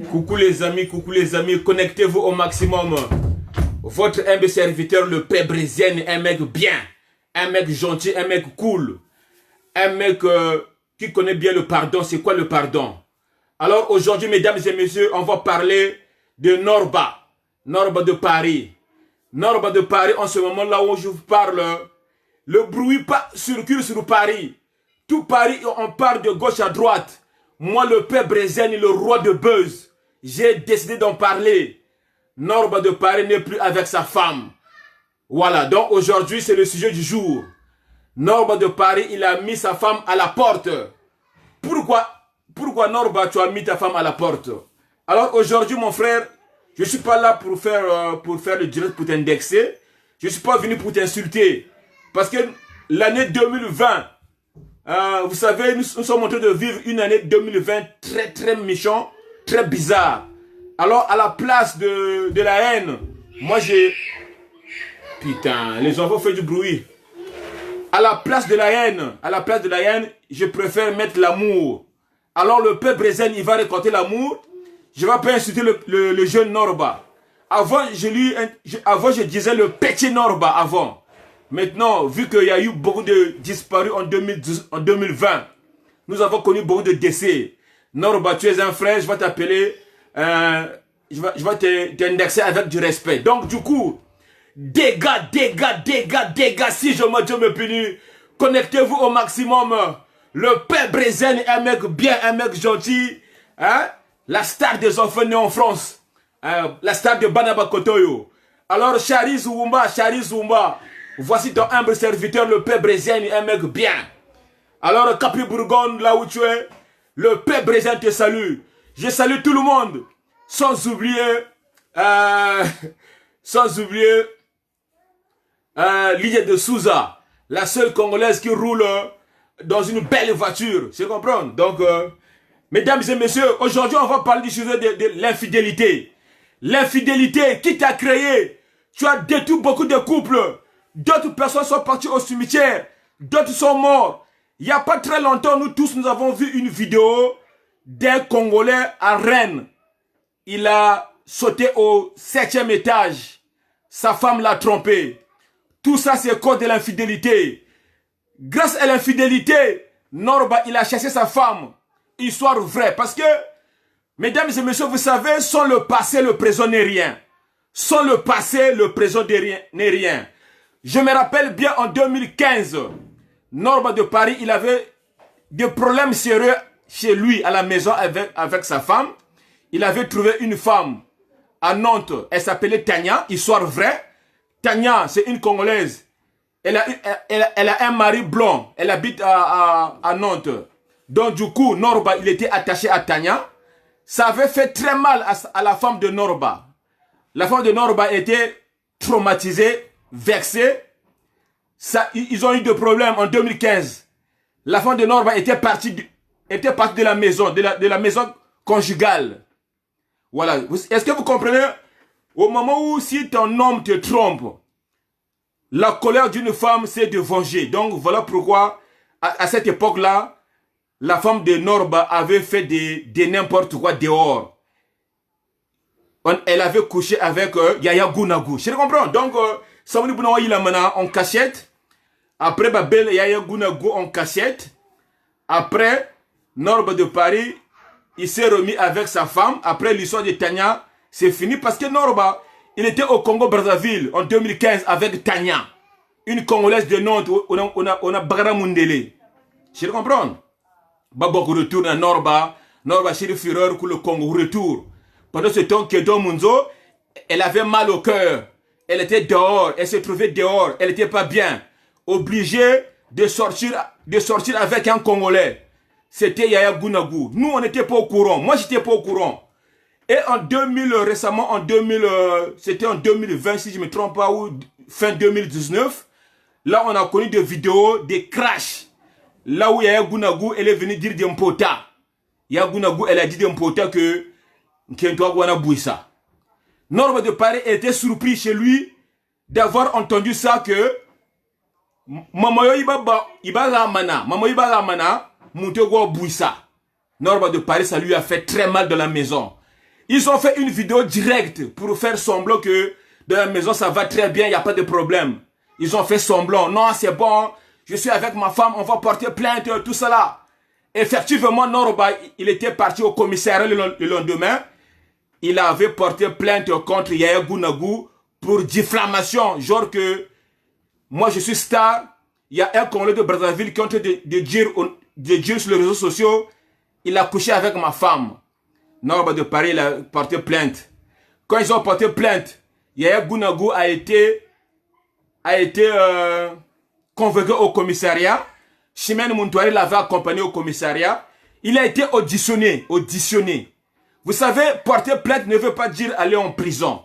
Coucou les amis, connectez-vous au maximum. Votre humble serviteur, le Père Brésilien, un mec bien, un mec gentil, un mec cool, un mec qui connaît bien le pardon. C'est quoi le pardon? Alors aujourd'hui, mesdames et messieurs, on va parler de Norba de Paris, en ce moment là où je vous parle, le bruit circule sur Paris. Tout Paris, on parle de gauche à droite. Moi, le Père Brésilien, le roi de buzz, j'ai décidé d'en parler. Norba de Paris n'est plus avec sa femme. Voilà, donc aujourd'hui, c'est le sujet du jour. Norba de Paris, il a mis sa femme à la porte. Pourquoi Norba, tu as mis ta femme à la porte? Alors aujourd'hui, mon frère, je ne suis pas là pour faire le direct, pour t'indexer. Je ne suis pas venu pour t'insulter. Parce que l'année 2020, vous savez, nous sommes en train de vivre une année 2020 très méchant, très bizarre. Alors, à la place de la haine, moi j'ai... Putain, les enfants font du bruit. À la place de la haine, je préfère mettre l'amour. Alors, le peuple brésilien, il va récolter l'amour. Je ne vais pas insulter le jeune Norba. Avant, je disais le petit Norba avant. Maintenant, vu qu'il y a eu beaucoup de disparus en 2020, nous avons connu beaucoup de décès. Norba, tu es un frère, je vais t'appeler, je vais t'indexer avec du respect. Donc, du coup, dégâts, si je me punis, connectez-vous au maximum. Le Père Brésilien est un mec bien, un mec gentil. Hein? La star des enfants nés en France. La star de Banaba Kotoyo. Alors, Chari Zumba. Voici ton humble serviteur, le Père Brésilien, un mec bien. Alors, Capri Bourgogne, là où tu es, le Père Brésilien te salue. Je salue tout le monde. Sans oublier Lydia de Souza, la seule Congolaise qui roule dans une belle voiture. Tu comprends? Donc, mesdames et messieurs, aujourd'hui, on va parler du sujet de l'infidélité. L'infidélité qui t'a créé. Tu as détruit beaucoup de couples. D'autres personnes sont parties au cimetière. D'autres sont morts. Il n'y a pas très longtemps, nous tous, nous avons vu une vidéo d'un Congolais à Rennes. Il a sauté au 7e étage. Sa femme l'a trompé. Tout ça, c'est cause de l'infidélité. Grâce à l'infidélité, Norba, il a chassé sa femme. Histoire vraie. Parce que, mesdames et messieurs, vous savez, sans le passé, le présent n'est rien. Sans le passé, le présent n'est rien. Je me rappelle bien en 2015, Norba de Paris, il avait des problèmes sérieux chez lui à la maison avec sa femme. Il avait trouvé une femme à Nantes. Elle s'appelait Tania, histoire vraie. Tania, c'est une Congolaise. Elle a un mari blond. Elle habite à Nantes. Donc du coup, Norba, il était attaché à Tania. Ça avait fait très mal à la femme de Norba. La femme de Norba était traumatisée, vexée. Ils ont eu des problèmes en 2015. La femme de Norba était partie de la maison, de la maison conjugale. Voilà. Est-ce que vous comprenez? Au moment où si ton homme te trompe, la colère d'une femme, c'est de venger. Donc voilà pourquoi, à cette époque-là, la femme de Norba avait fait de n'importe quoi dehors. Elle avait couché avec Yaya Gounagu. Je comprends. Donc, Samouni Bounawa, il a mené en cachette. Après, Babel Yaya Gounagu en cachette. Après, Norba de Paris, il s'est remis avec sa femme. Après l'histoire de Tania, c'est fini parce que Norba, il était au Congo-Brazzaville en 2015 avec Tania. Une Congolaise de Nantes, on a Bagara Mundele. Je comprends. Babok retourne à Norba. Norba, chez le Führer, que le Congo retourne. Pendant ce temps, Kedo Munzo, elle avait mal au cœur. Elle était dehors, elle se trouvait dehors, elle n'était pas bien. Obligée de sortir avec un Congolais. C'était Yaya Gounagu. Nous, on n'était pas au courant. Moi, j'étais pas au courant. Et c'était en 2020, si je ne me trompe pas, ou fin 2019, là, on a connu des vidéos, des crashs. Là où Yaya Gounagu, elle est venue dire d'Impota. Yaya Gounagu, elle a dit d'Impota que Norba de Paris était surpris chez lui d'avoir entendu ça que Mamayo Iba Ramana, Mutego Bouissa. Norma de Paris, ça lui a fait très mal dans la maison. Ils ont fait une vidéo directe pour faire semblant que dans la maison, ça va très bien, il n'y a pas de problème. Ils ont fait semblant. Non, c'est bon, je suis avec ma femme, on va porter plainte, tout ça là. Effectivement, Norma, il était parti au commissariat le lendemain. Il avait porté plainte contre Yaya Gounagu pour diffamation. Genre que moi, je suis star. Il y a un Congolais de Brazzaville qui est en train de dire sur les réseaux sociaux, il a couché avec ma femme. Norma de Paris, il a porté plainte. Quand ils ont porté plainte, Yaya Gounagu a été convoqué au commissariat. Chimène Muntouari l'avait accompagné au commissariat. Il a été auditionné. Vous savez, porter plainte ne veut pas dire aller en prison.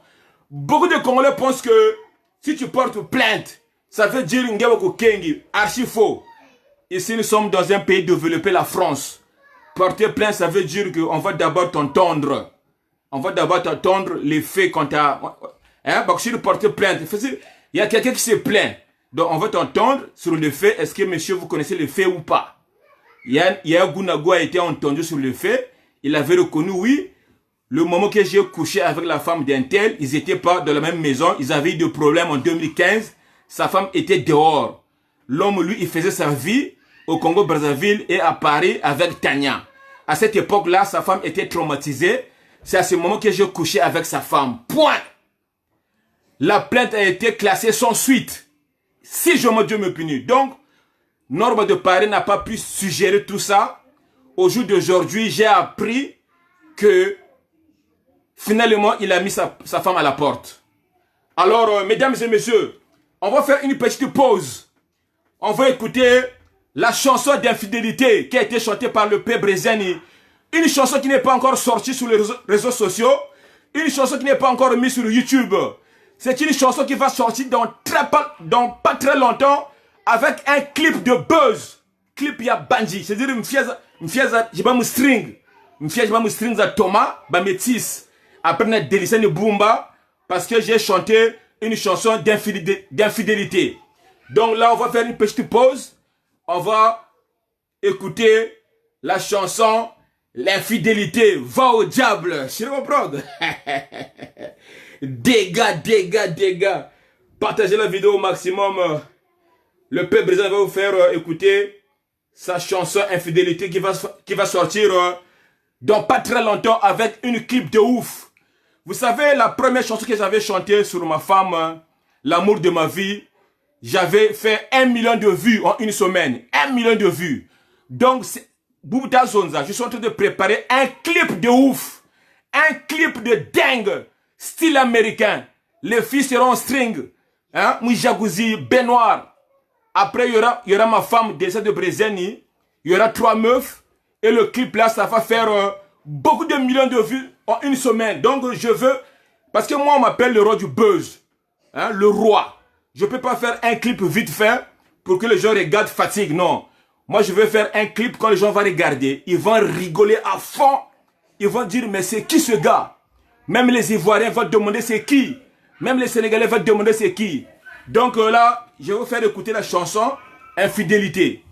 Beaucoup de Congolais pensent que si tu portes plainte, ça veut dire Ngaboko Kengi, archi faux. Ici, nous sommes dans un pays développé, la France. Porter plainte, ça veut dire qu'on va d'abord t'entendre. On va d'abord t'entendre les faits quand tu as... Hein? Donc, si tu portes plainte, il y a quelqu'un qui se plaint. Donc, on va t'entendre sur le fait. Est-ce que, monsieur, vous connaissez le fait ou pas? Yaya Gounagu a été entendu sur le fait. Il avait reconnu, oui, le moment que j'ai couché avec la femme d'un tel, ils n'étaient pas dans la même maison. Ils avaient eu des problèmes en 2015. Sa femme était dehors. L'homme, lui, il faisait sa vie au Congo-Brazzaville et à Paris avec Tania. À cette époque-là, sa femme était traumatisée. C'est à ce moment que j'ai couché avec sa femme. Point. La plainte a été classée sans suite. Si je me Dieu me punit. Donc, Norma de Paris n'a pas pu suggérer tout ça. Au jour d'aujourd'hui, j'ai appris que finalement, il a mis sa femme à la porte. Alors, mesdames et messieurs, on va faire une petite pause. On va écouter la chanson d'infidélité qui a été chantée par le P. Brezeni. Une chanson qui n'est pas encore sortie sur les réseaux sociaux. Une chanson qui n'est pas encore mise sur YouTube. C'est une chanson qui va sortir dans pas très longtemps avec un clip de buzz. Clip ya Banji. C'est-à-dire une fièza, j'ai pas mon string. Une fièza, j'ai pas mon string à Thomas, bah métis. Après, on a délice de Bumba parce que j'ai chanté une chanson d'infidélité. Donc là, on va faire une petite pause. On va écouter la chanson L'infidélité va au diable. Je comprends. Dégâts. Partagez la vidéo au maximum. Le peuple brisant va vous faire écouter sa chanson Infidélité qui va sortir dans pas très longtemps avec une clip de ouf. Vous savez, la première chanson que j'avais chantée sur ma femme, l'amour de ma vie, j'avais fait 1 million de vues en une semaine. 1 million de vues. Donc, Boubuta Zonza, je suis en train de préparer un clip de ouf. Un clip de dingue. Style américain. Les filles seront en string. Hein? Mouijagouzi, Benoît. Après, il y aura ma femme, Dessa de Brezeni. Il y aura 3 meufs. Et le clip là, ça va faire beaucoup de millions de vues en une semaine. Donc, je veux... Parce que moi, on m'appelle le roi du buzz. Hein? Le roi. Je ne peux pas faire un clip vite fait pour que les gens regardent fatigue. Non. Moi, je veux faire un clip quand les gens vont regarder. Ils vont rigoler à fond. Ils vont dire, mais c'est qui ce gars? Même les Ivoiriens vont demander c'est qui. Même les Sénégalais vont demander c'est qui. Donc là, je vais vous faire écouter la chanson Infidélité.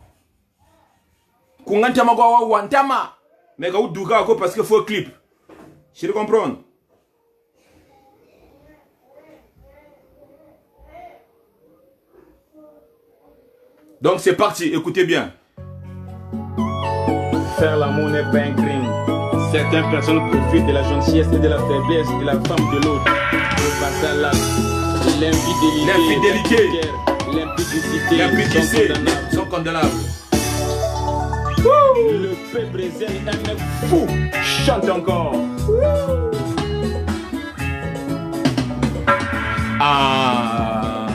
Kungantama kwa wantama. Mais quand vous douga parce qu'il faut un clip. Je comprends. Donc c'est parti, écoutez bien. Faire l'amour n'est pas un crime. Certaines personnes profitent de la gentillesse et de la faiblesse de la femme de l'autre. Pour passer à l'acte. L'infidélité, l'impudicité sont condamnables. Le peuple brésilien est un mec fou. Chante encore. Ah,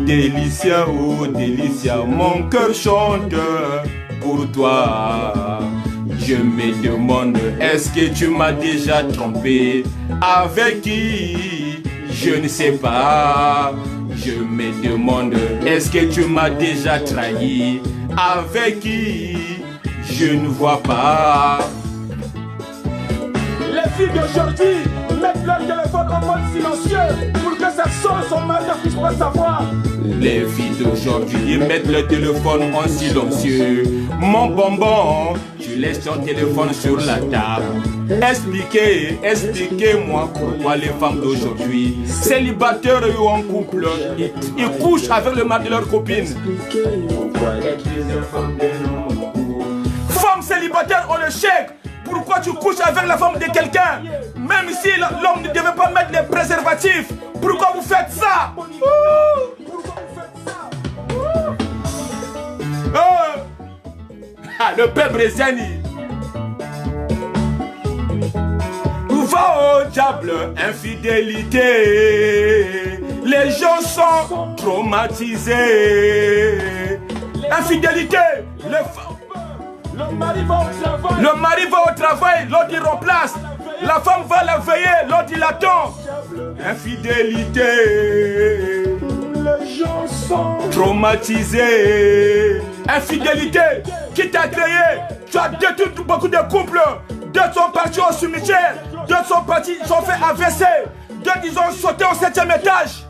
délicia, oh délicia, mon cœur chante pour toi. Je me demande, est-ce que tu m'as déjà trompé? Avec qui? Je ne sais pas. Je me demande, est-ce que tu m'as déjà trahi? Avec qui? Je ne vois pas. Les filles d'aujourd'hui mettent leur téléphone en mode silencieux pour que sa soeur, son mari ne puisse pas savoir. Les filles d'aujourd'hui mettent le téléphone en silencieux. Mon bonbon, tu laisses ton téléphone sur la table. Expliquez-moi pourquoi les femmes d'aujourd'hui, célibataires ou en couple, ils couchent avec le mari de leur copine. Femmes célibataires ont le chèque. Pourquoi tu couches avec la femme de quelqu'un? Même si l'homme ne devait pas mettre les préservatifs. Pourquoi vous faites ça? Le père Bréziani. Va au diable, infidélité. Les gens sont traumatisés. Infidélité. Le mari va au travail, l'autre il remplace. La femme va la veiller, l'autre il attend. Infidélité. Les gens sont traumatisés. Infidélité. Qui t'a créé? Tu as détruit beaucoup de couples. Deux sont partis au cimetière. Deux sont partis, ils ont fait AVC. Deux ils ont sauté au 7e étage.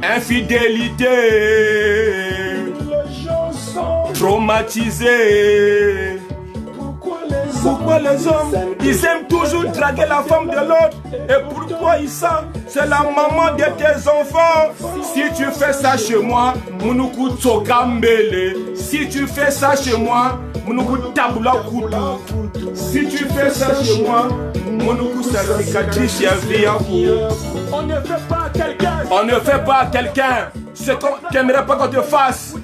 Infidélité. Les gens sont traumatisés. Pourquoi les hommes, ils aiment toujours draguer la femme de l'autre? Et pourquoi ils savent? C'est la maman de tes enfants. Si tu fais ça chez moi, Mounoukou Tsokambele. Si tu fais ça chez moi, Mounoukou Tabula Koutou. Si tu fais ça chez moi, Mounoukou Sarikatrice Yaviakou. On ne fait pas à quelqu'un. On ne fait pas à quelqu'un ce qu'on n'aimerait pas qu'on te fasse.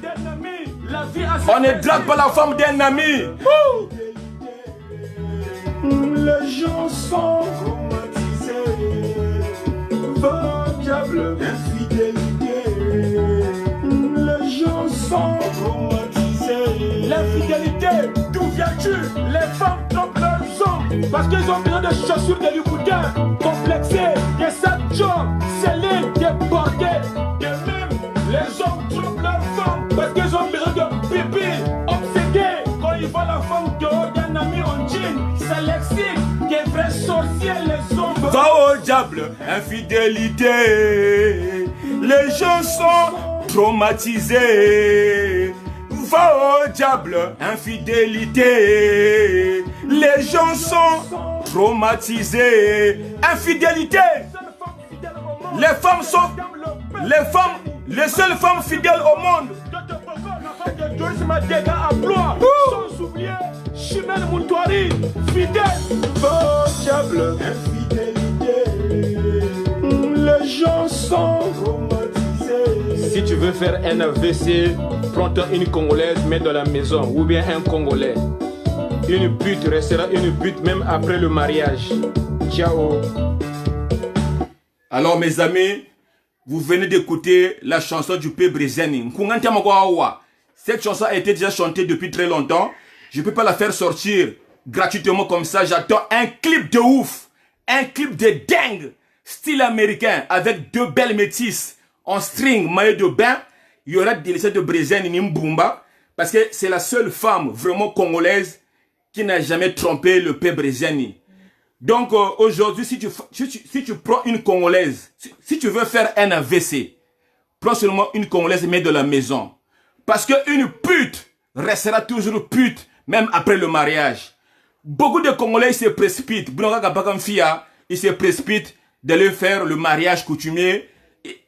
On ne drague pas la femme d'un ami. Les gens sont traumatisés. Va au diable, infidélité. Les gens sont traumatisés. L'infidélité, d'où viens-tu? Les femmes trompent leurs hommes parce qu'ils ont besoin de chaussures de Louboutin, complexés, des satchos, scellés, des bordés. Et même, les hommes trompent leurs femmes parce qu'ils ont besoin de pipi, obsédés. Quand ils voient la femme dehors d'un ami en jean, ça l'excite. Des vrais sorciers, les hommes. Va au diable, infidélité. Les gens sont traumatisés. Va au diable, infidélité. Les gens sont traumatisés. Infidélité. Les femmes sont les seules femmes fidèles au monde. Sans oublier Chimène Moutouari, fidèle. Va au diable, infidélité. Les gens sont traumatisés. Si tu veux faire un AVC, prends-toi une Congolaise, mets dans la maison, ou bien un Congolais. Une pute restera une pute même après le mariage. Ciao. Alors mes amis, vous venez d'écouter la chanson du P. Bréziani. Cette chanson a été déjà chantée depuis très longtemps. Je ne peux pas la faire sortir gratuitement comme ça. J'attends un clip de ouf. Un clip de dingue. Style américain. Avec deux belles métisses. En string, maillot de bain. Il y aura des lycées de Bréziani Nimbumba. Parce que c'est la seule femme vraiment congolaise qui n'a jamais trompé le P. Bréziani. Donc aujourd'hui, si tu prends une Congolaise, si tu veux faire un AVC, prends seulement une Congolaise et mets de la maison. Parce qu'une pute restera toujours pute, même après le mariage. Beaucoup de Congolais se précipitent. Ils se précipitent d'aller faire le mariage coutumier.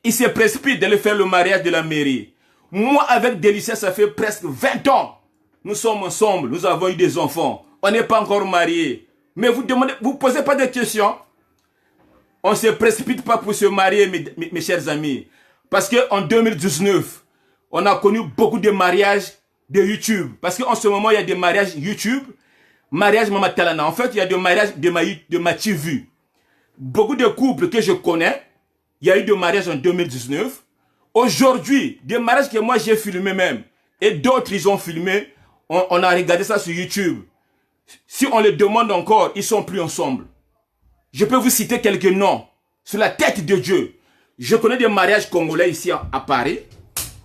Ils se précipitent d'aller faire le mariage de la mairie. Moi, avec Délicia, ça fait presque 20 ans. Nous sommes ensemble, nous avons eu des enfants. On n'est pas encore mariés. Mais vous posez pas de questions. On ne se précipite pas pour se marier, mes chers amis. Parce qu'en 2019, on a connu beaucoup de mariages de YouTube. Parce qu'en ce moment, il y a des mariages YouTube, mariage Mama Talana. En fait, il y a des mariages de ma TV. Beaucoup de couples que je connais, il y a eu des mariages en 2019. Aujourd'hui, des mariages que moi j'ai filmé même, et d'autres ils ont filmé, on a regardé ça sur YouTube. Si on les demande encore, ils sont plus ensemble. Je peux vous citer quelques noms. Sur la tête de Dieu. Je connais des mariages congolais ici à Paris.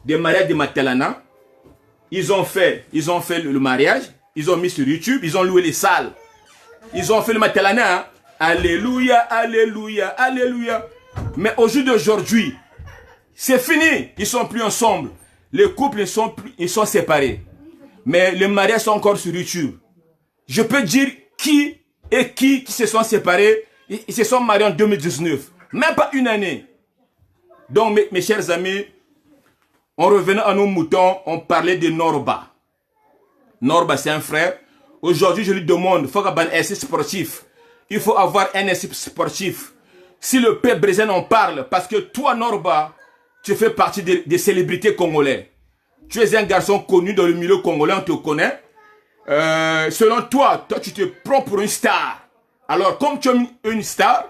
Des mariages de Matelana. Ils ont fait le mariage. Ils ont mis sur YouTube. Ils ont loué les salles. Ils ont fait le Matalana. Hein? Alléluia, alléluia, alléluia. Mais au jour d'aujourd'hui, c'est fini. Ils sont plus ensemble. Les couples, ils sont séparés. Mais les mariages sont encore sur YouTube. Je peux dire qui se sont séparés. Ils se sont mariés en 2019. Même pas une année. Donc, mes chers amis, on revenait à nos moutons, on parlait de Norba. Norba, c'est un frère. Aujourd'hui, je lui demande, il faut avoir un essai sportif. Il faut avoir un essai sportif. Si le peuple brésilien en parle, parce que toi, Norba, tu fais partie des célébrités congolais. Tu es un garçon connu dans le milieu congolais, on te connaît. Selon toi, tu te prends pour une star. Alors, comme tu es une star,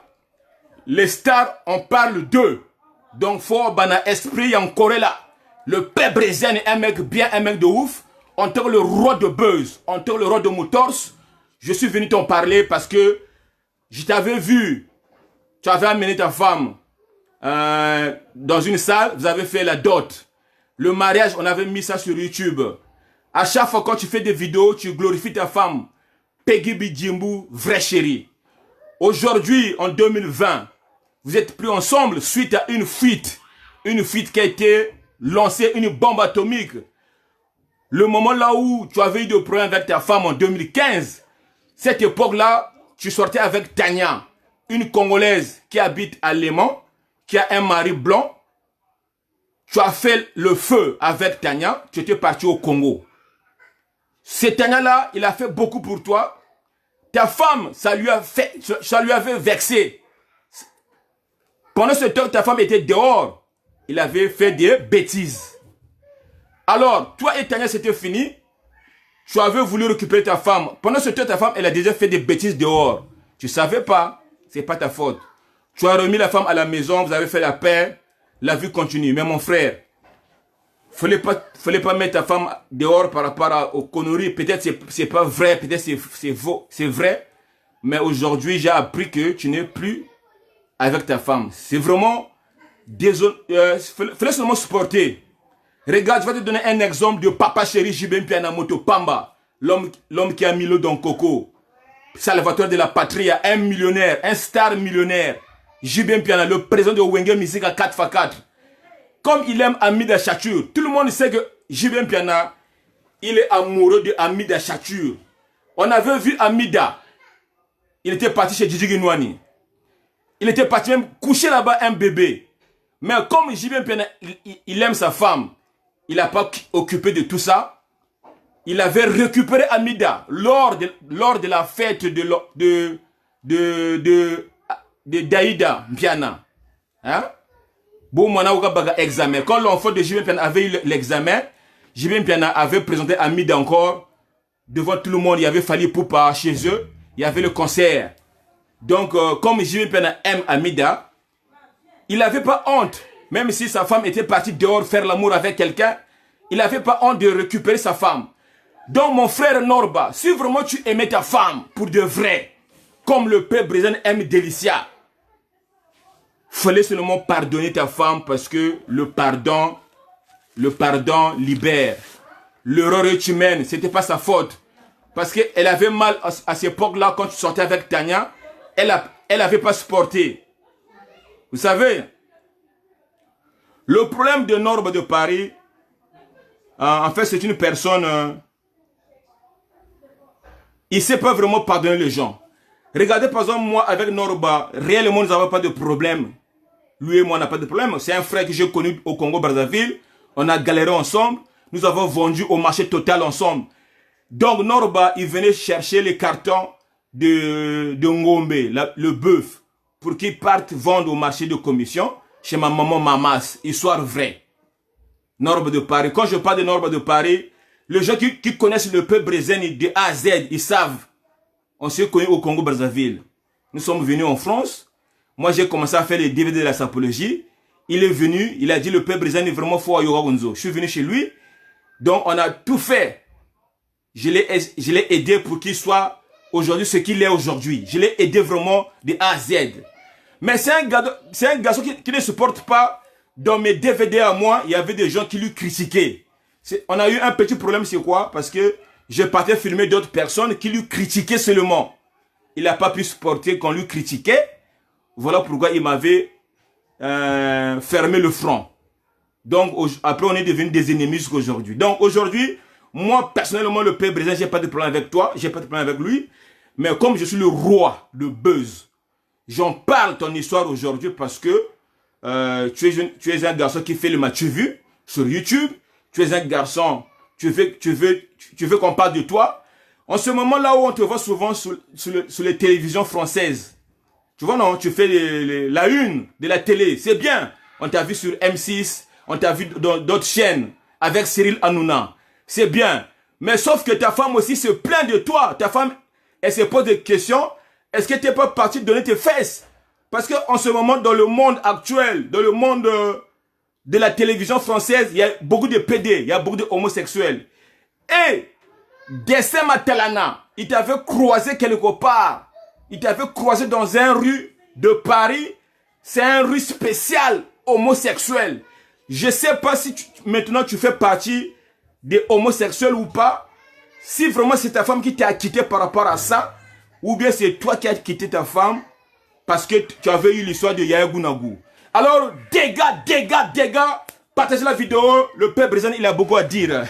les stars, on parle d'eux. Donc, faut avoir un esprit en Corée là. Le peuple brésilien est un mec bien, un mec de ouf. En tant que le roi de buzz, en tant que le roi de motors, je suis venu t'en parler parce que je t'avais vu. Tu avais amené ta femme dans une salle, vous avez fait la dot. Le mariage, on avait mis ça sur YouTube. À chaque fois quand tu fais des vidéos, tu glorifies ta femme. Peggy Bijimbu, vraie chérie. Aujourd'hui, en 2020, vous n'êtes plus ensemble suite à une fuite. Une fuite qui a été lancée, une bombe atomique. Le moment là où tu avais eu des problèmes avec ta femme en 2015, cette époque-là, tu sortais avec Tania, une Congolaise qui habite à Léman, qui a un mari blanc. Tu as fait le feu avec Tania, tu étais parti au Congo. Cette Tania-là, il a fait beaucoup pour toi. Ta femme, ça lui avait vexé. Pendant ce temps, ta femme était dehors. Il avait fait des bêtises. Alors, toi et Tania, c'était fini. Tu avais voulu récupérer ta femme. Pendant ce temps, ta femme, elle a déjà fait des bêtises dehors. Tu ne savais pas. C'est pas ta faute. Tu as remis la femme à la maison. Vous avez fait la paix. La vie continue. Mais mon frère, fallait pas mettre ta femme dehors par rapport aux conneries. Peut-être c'est pas vrai. Peut-être c'est faux. C'est vrai. Mais aujourd'hui, j'ai appris que tu n'es plus avec ta femme. C'est vraiment désolé. Fallait seulement supporter. Regarde, je vais te donner un exemple de Papa Chéri JB Pianamoto Pamba, l'homme qui a mis l'eau dans le coco, salvateur de la patrie, un millionnaire, un star millionnaire, JB Piana, le président de Wenge Music à 4x4. Comme il aime Amida Chatur, tout le monde sait que JB Piana, il est amoureux de Amida Chatur. On avait vu Amida, il était parti chez Gigi Ginwani. Il était parti même coucher là-bas un bébé. Mais comme JB Piana, il aime sa femme, il n'a pas occupé de tout ça. Il avait récupéré Amida lors de la fête de Daïda Mpiana. Hein? Bon, on a examen. Quand l'enfant de JB Mpiana avait eu l'examen, JB Mpiana avait présenté Amida encore devant tout le monde. Il y avait Fali Poupa chez eux. Il y avait le concert. Donc, comme JB Mpiana aime Amida, il n'avait pas honte. Même si sa femme était partie dehors faire l'amour avec quelqu'un, il n'avait pas honte de récupérer sa femme. Donc mon frère Norba, si vraiment tu aimais ta femme pour de vrai, comme le peuple brésilien aime Delicia, fallait seulement pardonner ta femme parce que le pardon libère. L'erreur est humaine, c'était pas sa faute. Parce qu'elle avait mal à cette époque-là quand tu sortais avec Tania, elle avait pas supporté. Vous savez, le problème de Norba de Paris, en fait, c'est une personne, il ne sait pas vraiment pardonner les gens. Regardez par exemple, moi avec Norba, réellement, nous n'avons pas de problème. Lui et moi, on n'a pas de problème. C'est un frère que j'ai connu au Congo-Brazzaville. On a galéré ensemble. Nous avons vendu au marché total ensemble. Donc, Norba, il venait chercher les cartons de Ngombe, le bœuf, pour qu'il parte vendre au marché de commission chez ma maman Mamas. Histoire vraie. Norba de Paris. Quand je parle de Norba de Paris, les gens qui connaissent le peuple brésilien de A à Z, ils savent. On s'est connus au Congo-Brazzaville. Nous sommes venus en France. Moi, j'ai commencé à faire les DVD de la sapologie. Il est venu, il a dit le peuple brésilien est vraiment fort à Yoga Gonzo. Je suis venu chez lui. Donc, on a tout fait. Je l'ai aidé pour qu'il soit aujourd'hui ce qu'il est aujourd'hui. Je l'ai aidé vraiment de A à Z. Mais c'est un garçon qui ne supporte pas. Dans mes DVD à moi, il y avait des gens qui lui critiquaient. On a eu un petit problème, c'est quoi? Parce que je partais filmer d'autres personnes qui lui critiquaient seulement. il n'a pas pu supporter qu'on lui critiquait. Voilà pourquoi il m'avait fermé le front. Donc, après, on est devenus des ennemis jusqu'aujourd'hui. Donc, aujourd'hui, moi, personnellement, le père Brésil, j'ai pas de problème avec toi, j'ai pas de problème avec lui. Mais comme je suis le roi, le buzz, j'en parle ton histoire aujourd'hui parce que tu es un garçon qui fait le match vu sur YouTube. Tu es un garçon, tu veux qu'on parle de toi. En ce moment-là où on te voit souvent sur les télévisions françaises. Tu vois, non, tu fais la une de la télé, c'est bien. On t'a vu sur M6, on t'a vu dans d'autres chaînes avec Cyril Hanouna. C'est bien. Mais sauf que ta femme aussi se plaint de toi. Ta femme, elle se pose des questions. Est-ce que tu n'es pas parti donner tes fesses? Parce qu'en ce moment, dans le monde actuel, dans le monde de la télévision française, il y a beaucoup de PD, il y a beaucoup d'homosexuels. Et Dessin Matelana, il t'avait croisé quelque part. Il t'avait croisé dans un rue de Paris. C'est un rue spécial homosexuel. Je ne sais pas si maintenant tu fais partie des homosexuels ou pas. Si vraiment c'est ta femme qui t'a quitté par rapport à ça, ou bien c'est toi qui as quitté ta femme parce que tu avais eu l'histoire de Yaya Gounagou. Alors, dégâts, partagez la vidéo. Le père Brésil, il a beaucoup à dire.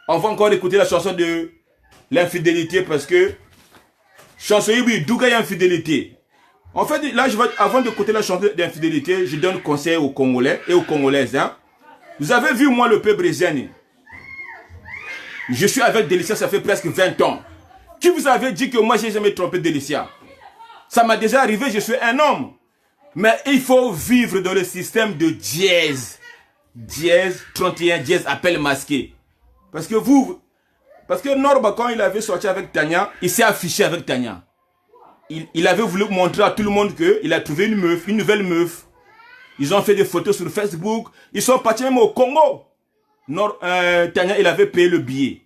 On va encore écouter la chanson de l'infidélité parce que chanson, oui, Douga y a infidélité. En fait, là, avant d'écouter la chanson d'infidélité, je donne conseil aux Congolais et aux Congolaises. Hein. Vous avez vu, moi, le père Brésil. Je suis avec Delicia, ça fait presque 20 ans. Qui vous avait dit que moi, j'ai jamais trompé Delicia? Ça m'a déjà arrivé, je suis un homme. Mais il faut vivre dans le système de dièse. Dièse, 31, dièse, appel masqué. Parce que Norba, quand il avait sorti avec Tania, il s'est affiché avec Tania. Il avait voulu montrer à tout le monde qu'il a trouvé une meuf, une nouvelle meuf. Ils ont fait des photos sur Facebook. Ils sont partis même au Congo. Tania, il avait payé le billet.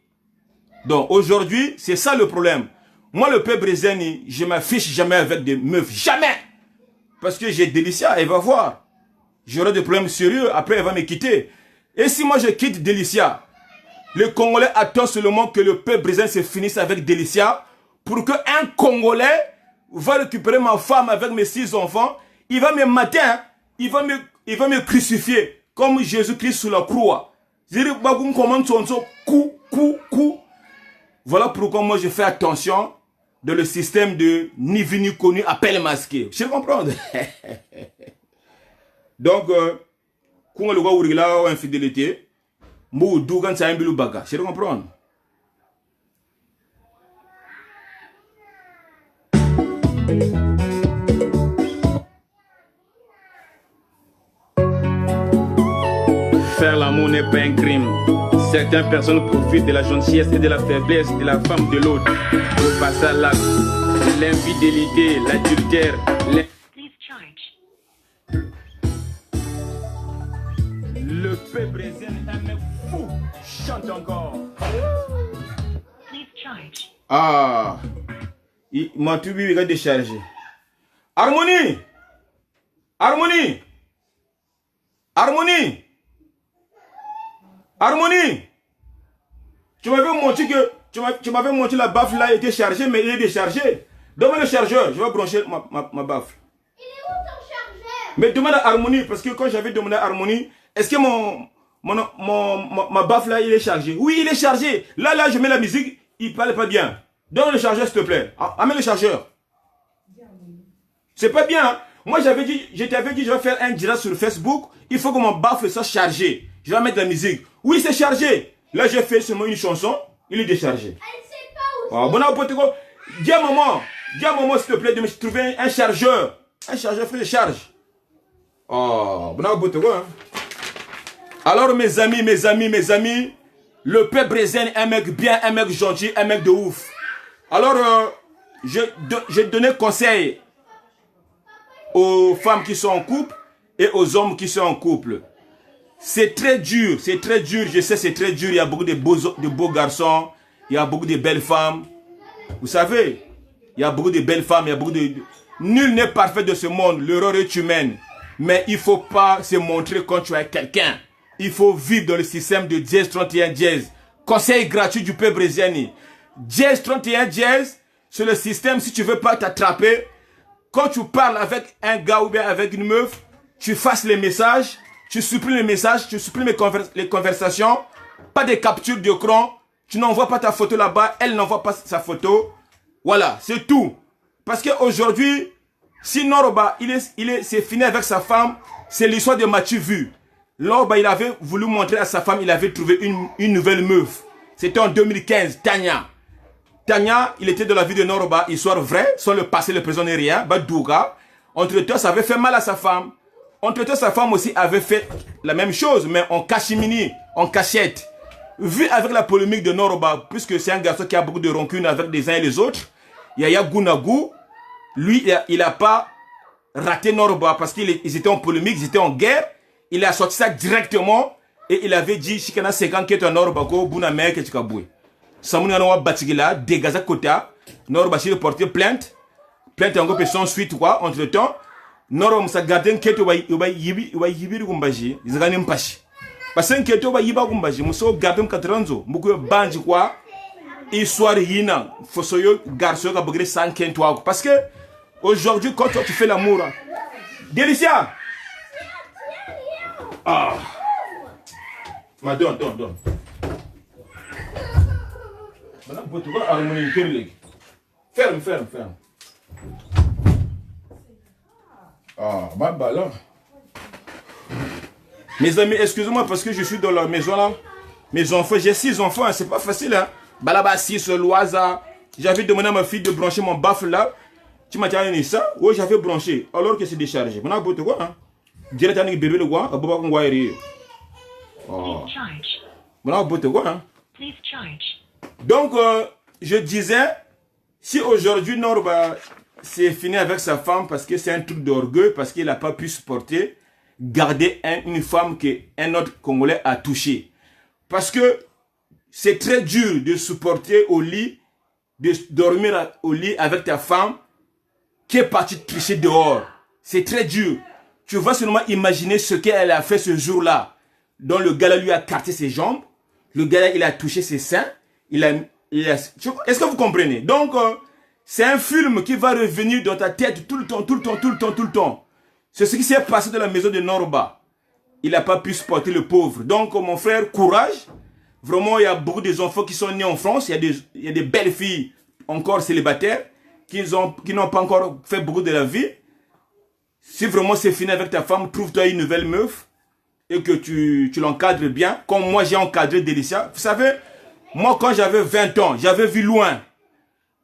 Donc aujourd'hui, c'est ça le problème. Moi, le père Brésil, je m'affiche jamais avec des meufs. Jamais! Parce que j'ai Delicia, elle va voir. J'aurai des problèmes sérieux, après elle va me quitter. Et si moi je quitte Delicia, les Congolais attendent seulement que le peuple brésilien se finisse avec Delicia pour qu'un Congolais va récupérer ma femme avec mes 6 enfants. Il va me mater, hein? il va me crucifier comme Jésus-Christ sur la croix. Voilà pourquoi moi je fais attention dans le système de ni vu ni connu, appel masqué. Je comprends. Donc, quand le gars ouvre la infidélité, Mou dougan sa imbilu baga. Je comprends. Faire l'amour n'est pas un crime. Certaines personnes profitent de la gentillesse et de la faiblesse de la femme de l'autre pour passer à l'acte. L'infidélité, l'adultère, le peuple brésilien est un mec fou. Chante encore. Ah. Il m'a tout vu, il a déchargé. Harmonie. Harmonie. Harmonie. Harmonie. Tu m'avais montré que tu m'avais montré la baffle là était chargée, mais il est déchargé. Donne-moi le chargeur, je vais brancher ma baffle. Il est où ton chargeur? Mais demande à Harmonie, parce que quand j'avais demandé à Harmonie, est-ce que ma baffle là il est chargé? Oui, il est chargé. Là, je mets la musique, il parle pas bien. Donne le chargeur s'il te plaît. Amène le chargeur. C'est pas bien. Hein? Moi je t'avais dit je vais faire un direct sur Facebook. Il faut que mon baffle soit chargé. Je vais mettre la musique. Oui, c'est chargé. Là, j'ai fait seulement une chanson. Il est déchargé. Elle sait pas où. Bon, dis à maman, s'il te plaît, de me trouver un chargeur. Un chargeur fait de charge. Oh, bon, hein. Alors, mes amis, le peuple brésilien est un mec bien, un mec gentil, un mec de ouf. Alors, je donnais conseil aux femmes qui sont en couple et aux hommes qui sont en couple. C'est très dur, je sais, c'est très dur. Il y a beaucoup de beaux garçons, il y a beaucoup de belles femmes. Vous savez, il y a beaucoup de belles femmes, il y a beaucoup de... Nul n'est parfait de ce monde, l'erreur est humaine. Mais il ne faut pas se montrer quand tu es quelqu'un. Il faut vivre dans le système de dièse 31 dièse. Conseil gratuit du peuple brésilien. Dièse 31 dièse, sur le système, si tu veux pas t'attraper, quand tu parles avec un gars ou bien avec une meuf, tu fasses les messages, tu supprimes les messages, tu supprimes les conversations, pas de capture d'écran, tu n'envoies pas ta photo là-bas, elle n'envoie pas sa photo. Voilà, c'est tout. Parce qu'aujourd'hui, si Noroba, c'est fini avec sa femme, c'est l'histoire de Mathieu Vu. Noroba, il avait voulu montrer à sa femme, il avait trouvé une nouvelle meuf. C'était en 2015, Tanya. Tanya, il était dans la vie de Noroba, histoire vraie, sans le passé, le présent n'est rien, Badouga. Entre-temps, ça avait fait mal à sa femme. Entre-temps, sa femme aussi avait fait la même chose, mais en cachemini, en cachette. Vu avec la polémique de Noroba, puisque c'est un garçon qui a beaucoup de rancune avec les uns et les autres, Yaya Gounagu, lui, il n'a pas raté Noroba parce qu'ils étaient en polémique, ils étaient en guerre. Il a sorti ça directement et il avait dit Chikana 50 qui est un Noroba, Bouna Mer, que tu as boué. Samouna Noa Batigila, Degaza Kota, Noroba, il a porté plainte. Plainte en gros, sans suite, quoi, entre temps. Noroba, ça gardait un keto, il va yibi Gumbaji, ils ont pachi. Parce que keto, va yiba Gumbaji, Mousso gardé un katranzo, beaucoup de banji, quoi. Histoire yina, Fossoyo, garçon, qui a brûlé 115 toi. Parce que, aujourd'hui, quand toi, tu fais l'amour, Délicia! Ah! Ma donne. Maintenant, tu vas harmoniser. Ferme. Ah, ma balle. Mes amis, excusez-moi parce que je suis dans la maison là. Mes enfants, j'ai 6 enfants, hein, c'est pas facile. Hein. Balaba 6, Loisa. J'avais demandé à ma fille de brancher mon baffle là. Tu m'as dit ça? Oui, j'avais branché. Alors que c'est déchargé. Maintenant, tu vois, hein? Direct avec bébé le quoi? À Boba Kongwairi. Oh. Maintenant, tu vois, hein? Donc, je disais, si aujourd'hui Norba c'est fini avec sa femme parce que c'est un truc d'orgueil, parce qu'il n'a pas pu supporter, garder une femme qu'un autre Congolais a touchée. Parce que c'est très dur de supporter au lit, de dormir au lit avec ta femme qui est partie tricher dehors. C'est très dur. Tu vas seulement imaginer ce qu'elle a fait ce jour-là. Donc le gars lui a carté ses jambes, le gars il a touché ses seins, est-ce que vous comprenez? Donc, c'est un film qui va revenir dans ta tête tout le temps. C'est ce qui s'est passé dans la maison de Noroba. Il n'a pas pu supporter le pauvre. Donc, mon frère, courage. Vraiment, il y a beaucoup d'enfants qui sont nés en France. Il y a des belles filles encore célibataires qui n'ont pas encore fait beaucoup de la vie. Si vraiment c'est fini avec ta femme, trouve-toi une nouvelle meuf et que tu l'encadres bien. Comme moi, j'ai encadré Délicia. Vous savez, moi, quand j'avais 20 ans, j'avais vu loin.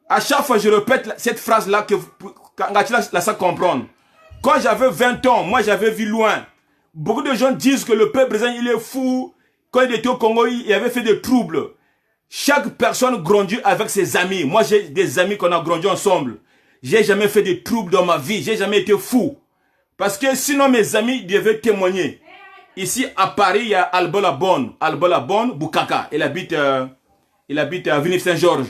À chaque fois, je répète cette phrase-là que tu la sais comprendre. Quand j'avais 20 ans, moi, j'avais vu loin. Beaucoup de gens disent que le peuple brésilien, il est fou. Quand il était au Congo, il avait fait des troubles. Chaque personne grandit avec ses amis. Moi, j'ai des amis qu'on a grandi ensemble. J'ai jamais fait de troubles dans ma vie. J'ai jamais été fou. Parce que sinon, mes amis devaient témoigner. Ici, à Paris, il y a Albolabon, Boukaka. Il habite à Villeneuve-Saint-Georges.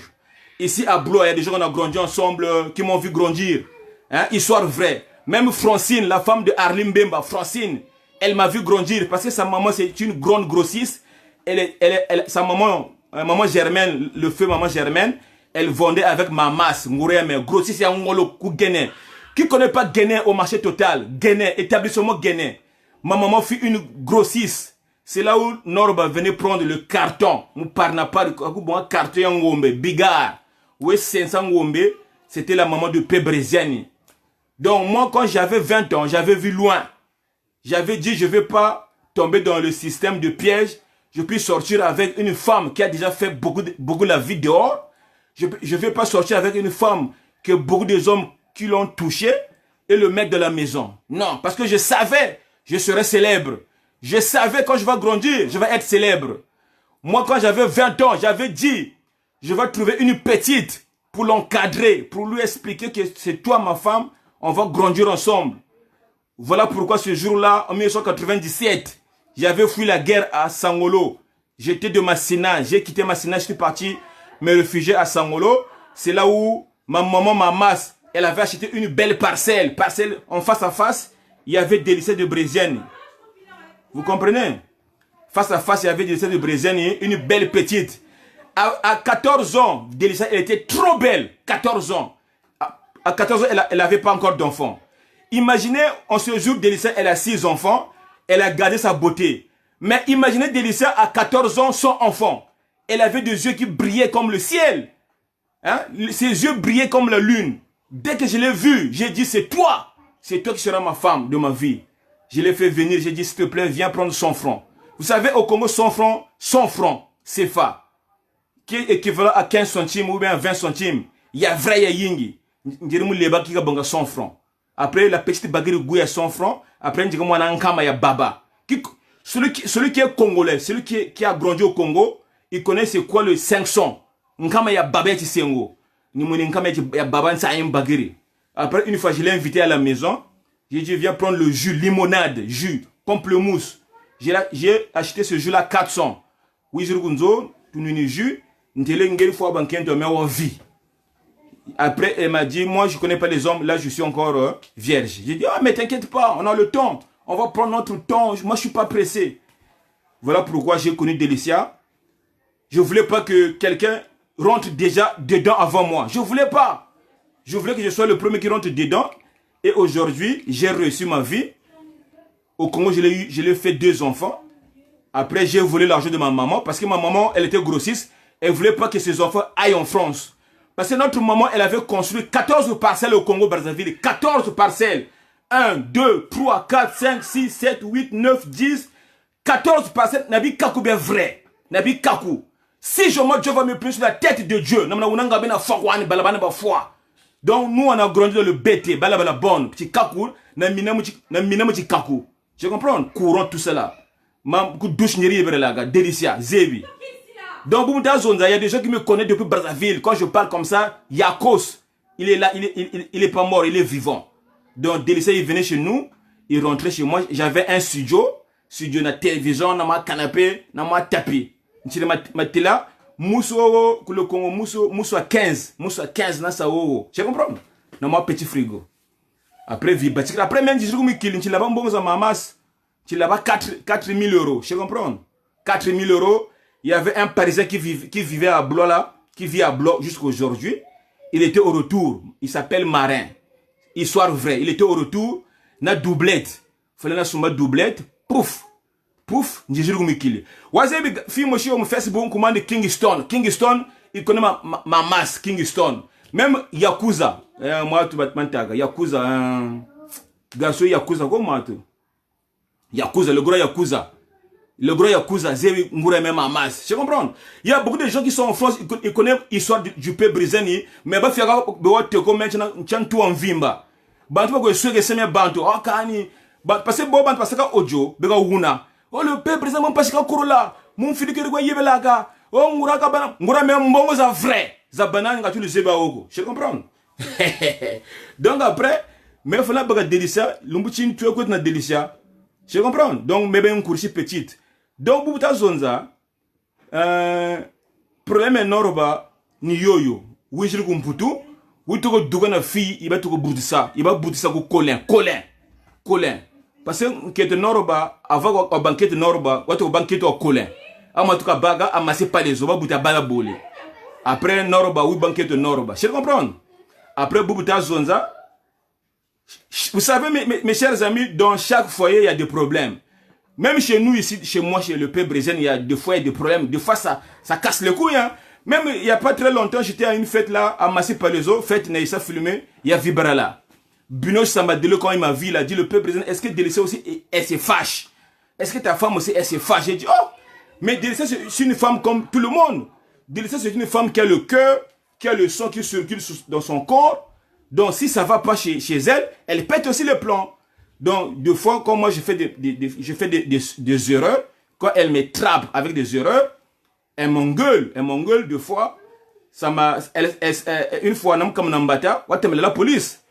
Ici, à Blois, il y a des gens qu'on a grandi ensemble, qui m'ont vu grandir. Hein? Histoire vraie. Même Francine, la femme de Arlim Bemba, Francine, elle m'a vu grandir parce que sa maman, c'est une grande grossiste. Sa maman Germaine, le feu maman Germaine, elle vendait avec ma masse, mais grossiste, c'est un ngolo Guéné. Qui connaît pas Guéné au marché total? Guéné, établissement Guéné. Ma maman fut une grossiste. C'est là où Norba venait prendre le carton. Nous parlons pas de carton ngombe, bigard. Oui, 500 ngombe, c'était la maman de Pébréziani. Donc moi, quand j'avais 20 ans, j'avais vu loin. J'avais dit, je ne vais pas tomber dans le système de piège. Je puis sortir avec une femme qui a déjà fait beaucoup la vie dehors. Je ne vais pas sortir avec une femme que beaucoup des hommes qui l'ont touché et le mec de la maison. Non, parce que je savais, je serais célèbre. Je savais quand je vais grandir, je vais être célèbre. Moi, quand j'avais 20 ans, j'avais dit, je vais trouver une petite pour l'encadrer, pour lui expliquer que c'est toi ma femme, on va grandir ensemble. Voilà pourquoi ce jour-là, en 1997, j'avais fui la guerre à Sangolo. J'étais de Massina, j'ai quitté Massina, je suis parti me réfugier à Sangolo. C'est là où ma maman, ma masse, elle avait acheté une belle parcelle en face à face. Il y avait des lycées de Brésienne. Vous comprenez? Face à face, il y avait des lycées de Brésienne, une belle petite. À 14 ans, Delicia, elle était trop belle. 14 ans. À 14 ans, elle n'avait pas encore d'enfant. Imaginez, en ce jour, Delicia, elle a 6 enfants. Elle a gardé sa beauté. Mais imaginez Delicia à 14 ans sans enfant. Elle avait des yeux qui brillaient comme le ciel. Hein? Ses yeux brillaient comme la lune. Dès que je l'ai vue, j'ai dit, c'est toi. C'est toi qui seras ma femme de ma vie. Je l'ai fait venir, j'ai dit, s'il te plaît, viens prendre 100 francs. Vous savez, au Congo, 100 francs, CFA, qui est équivalent à 15 centimes ou bien 20 centimes. Il y a vrai, il y a yingi. Il y a 100 francs. Après, la petite baguette goût à 100 francs. Après, il y a baba. Celui qui est congolais, celui qui a grandi au Congo, il connaît c'est quoi le 500. Nkama ya baba ya tisengo. Ni moni nkama ya baba nsa ayem bagiri. Après, une fois, je l'ai invité à la maison. J'ai dit, viens prendre le jus, limonade, jus, pamplemousse. J'ai acheté ce jus-là 400. Oui, je gunzo, tout le jus. N'tele fois banquin de ma vie. Après, elle m'a dit, moi, je connais pas les hommes. Là, je suis encore vierge. J'ai dit, ah, mais t'inquiète pas, on a le temps. On va prendre notre temps. Moi, je suis pas pressé. Voilà pourquoi j'ai connu Delicia. Je voulais pas que quelqu'un rentre déjà dedans avant moi. Je voulais pas. Je voulais que je sois le premier qui rentre dedans. Et aujourd'hui, j'ai reçu ma vie. Au Congo, je l'ai fait 2 enfants. Après, j'ai volé l'argent de ma maman. Parce que ma maman, elle était grossiste. Elle voulait pas que ses enfants aillent en France. Parce que notre maman, elle avait construit 14 parcelles au Congo-Brazzaville. 14 parcelles. 1, 2, 3, 4, 5, 6, 7, 8, 9, 10. 14 parcelles. Nabi Kakou bien vrai. Nabi Kakou. Si je meurs, Dieu va me prendre sur la tête de Dieu. Donc, nous, on a grandi dans le BT. Balabala bonne. Petit Kakou. Petit Kakou. Tu comprends? Courant tout cela. Douche Delicia. Zébi. Donc, il y a des gens qui me connaissent depuis Brazzaville. Quand je parle comme ça, Yakos, il est là, il est pas mort, il est vivant. Donc, Delicia, il venait chez nous, il rentrait chez moi. J'avais un studio, na télévision, na ma canapé, na ma tapis. Ma télé, mousso, le Congo, mousso à 15, na sa ou. Tu comprends? Na ma petit frigo. Après, après, même, je me dis, tu l'as pas bon, ça m'amasse. Tu l'as pas 4 000 euros. Tu comprends? 4 000 euros. Il y avait un Parisien qui vivait à Blois là, qui vit à Blois jusqu'à aujourd'hui. Il était au retour. Il s'appelle Marin. Histoire vraie. Il était au retour. Na doublette. Fallait na suma doublette. Pouf. Pouf. Njijuru kumikili. Wazebi fi moshi au Facebook commande Kingston. Kingston, il connaît ma masse Kingston. Même Yakuza. Moi tu batmantaga. Yakuza. Garçon Yakuza comment tu? Yakuza, le gros Yakuza. Le gros Yakuza, Zébi Ngoura même à masse. Tu comprends? Il y a beaucoup de gens qui sont en France, ils connaissent l'histoire du peuple brisé, mais bah faire te comme maintenant tout en vimba. Bantu ba ko swege seme bantu. Oh kani. Parce que bon bantu parce que audio, bega wuna. Oh le peuple brisé mon parce que korola. Mon fili que ko yebelaga. Oh Ngoura ka bana. Ngoura même mbongo za vrai. Za banane nga tu le zeba oko. Tu comprends? Donc après, mais faut la baga Delicia, lumbuchin tu écoutes na Delicia. Tu comprends? Donc mais ben coursi petite. Donc, Bouta Zonza, problème est noroba, ni yoyo. Oui, je le comprends. Oui, tu as une fille, il va te boutissa. Il va boutissa pour Colin. Parce que tu noroba, avant la banquette noroba, tu as banquette au Colin. Ama tu as baga, amassé pas les oba, bouta balabole. Après noroba, oui, banquette noroba. Je comprends? Après Bouta Zonza, vous savez, mes chers amis, dans chaque foyer, il y a des problèmes. Même chez nous ici, chez moi, chez le peuple brésilien, il y a des fois des problèmes. Des fois, ça casse les couilles. Hein. Même il n'y a pas très longtemps, j'étais à une fête là, à Massé Palaiso, fête Naïssa filmé, il y a Vibra là. Bruno Sambadele, quand il m'a vu, il a dit, le peuple brésilien, est-ce que Delicia aussi, elle se fâche? Est-ce que ta femme aussi, elle se fâche? J'ai dit, oh, mais Delicia, c'est une femme comme tout le monde. Delicia, c'est une femme qui a le cœur, qui a le sang qui circule dans son corps. Donc, si ça ne va pas chez elle, elle pète aussi les plombs. Donc, deux fois, quand moi je fais des erreurs, quand elle me trappe avec des erreurs, elle m'engueule deux fois. Ça m'a, une fois, comme Nambata, la police.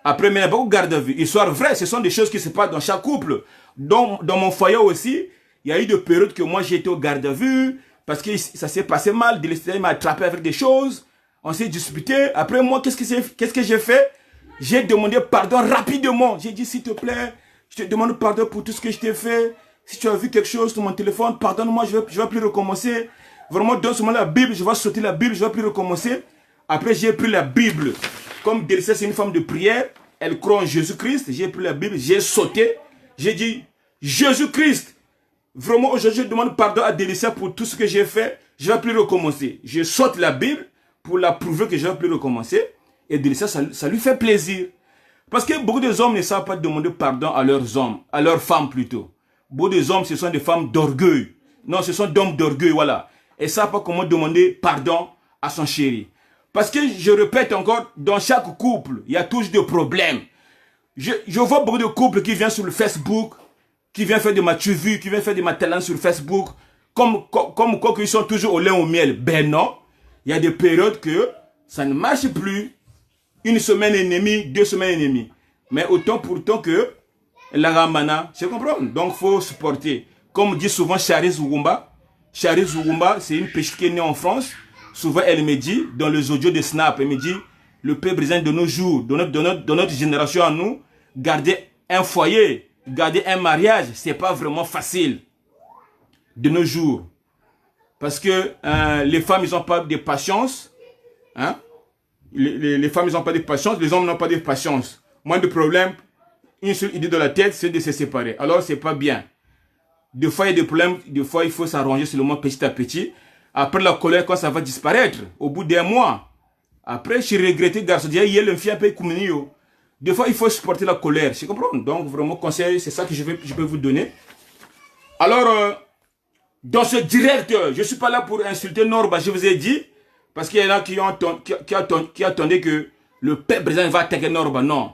Après, mais il n'y a pas de garde à vue. Histoire vraie, ce sont des choses qui se passent dans chaque couple. Dans mon foyer aussi, il y a eu des périodes que moi j'ai été au garde à vue, parce que ça s'est passé mal, Delicia m'a attrapé avec des choses, on s'est disputé. Après moi, qu'est-ce que j'ai fait? J'ai demandé pardon rapidement. J'ai dit, s'il te plaît, je te demande pardon pour tout ce que je t'ai fait. Si tu as vu quelque chose sur mon téléphone, pardonne-moi, je vais plus recommencer. vraiment, dans ce moment la Bible, je vais sauter la Bible, je vais plus recommencer. Après, j'ai pris la Bible. Comme Délissa, c'est une femme de prière, elle croit en Jésus-Christ. J'ai pris la Bible, j'ai sauté. J'ai dit, Jésus-Christ. Vraiment, aujourd'hui, je demande pardon à Délissa pour tout ce que j'ai fait. Je ne vais plus recommencer. Je saute la Bible pour la prouver que je ne vais plus recommencer. Et Délissa, ça lui fait plaisir. Parce que beaucoup de hommes ne savent pas demander pardon à leurs hommes, à leurs femmes plutôt. Beaucoup de hommes, ce sont des femmes d'orgueil. Non, ce sont d'hommes d'orgueil, voilà. Et ne savent pas comment demander pardon à son chéri. Parce que, je répète encore, dans chaque couple, il y a toujours des problèmes. Je vois beaucoup de couples qui viennent sur le Facebook, qui viennent faire de ma vue, qui viennent faire de ma talent sur Facebook, comme quoi qu'ils sont toujours au lait au miel. Ben non, il y a des périodes que ça ne marche plus. Une semaine et demie, 2 semaines et demie. Mais autant pourtant que la ramana, je comprends. Donc, il faut supporter. Comme dit souvent Charis Zougoumba. Charis Zougoumba, c'est une pêche qui est née en France. Souvent, elle me dit, dans les audios de Snap, elle me dit, le peuple brésilien de nos jours, de notre génération à nous, garder un foyer, garder un mariage, c'est pas vraiment facile. De nos jours. Parce que les femmes, ils n'ont pas de patience. Hein? Les femmes, ils n'ont pas de patience. Les hommes n'ont pas de patience. Moins de problèmes. Une seule idée dans la tête, c'est de se séparer. Alors, c'est pas bien. Des fois, il y a des problèmes. Des fois, il faut s'arranger seulement petit à petit. Après la colère, quand ça va disparaître, au bout d'un mois. Après, je suis regretté, garçon. Il y a le fille un peu comme nous. Des fois, il faut supporter la colère. Je comprends. Donc, vraiment, conseil, c'est ça que je peux vous donner. Alors, dans ce direct, je ne suis pas là pour insulter Norba, je vous ai dit. Parce qu'il y en a qui attendaient que le peuple brésilien va attaquer Norba. Non.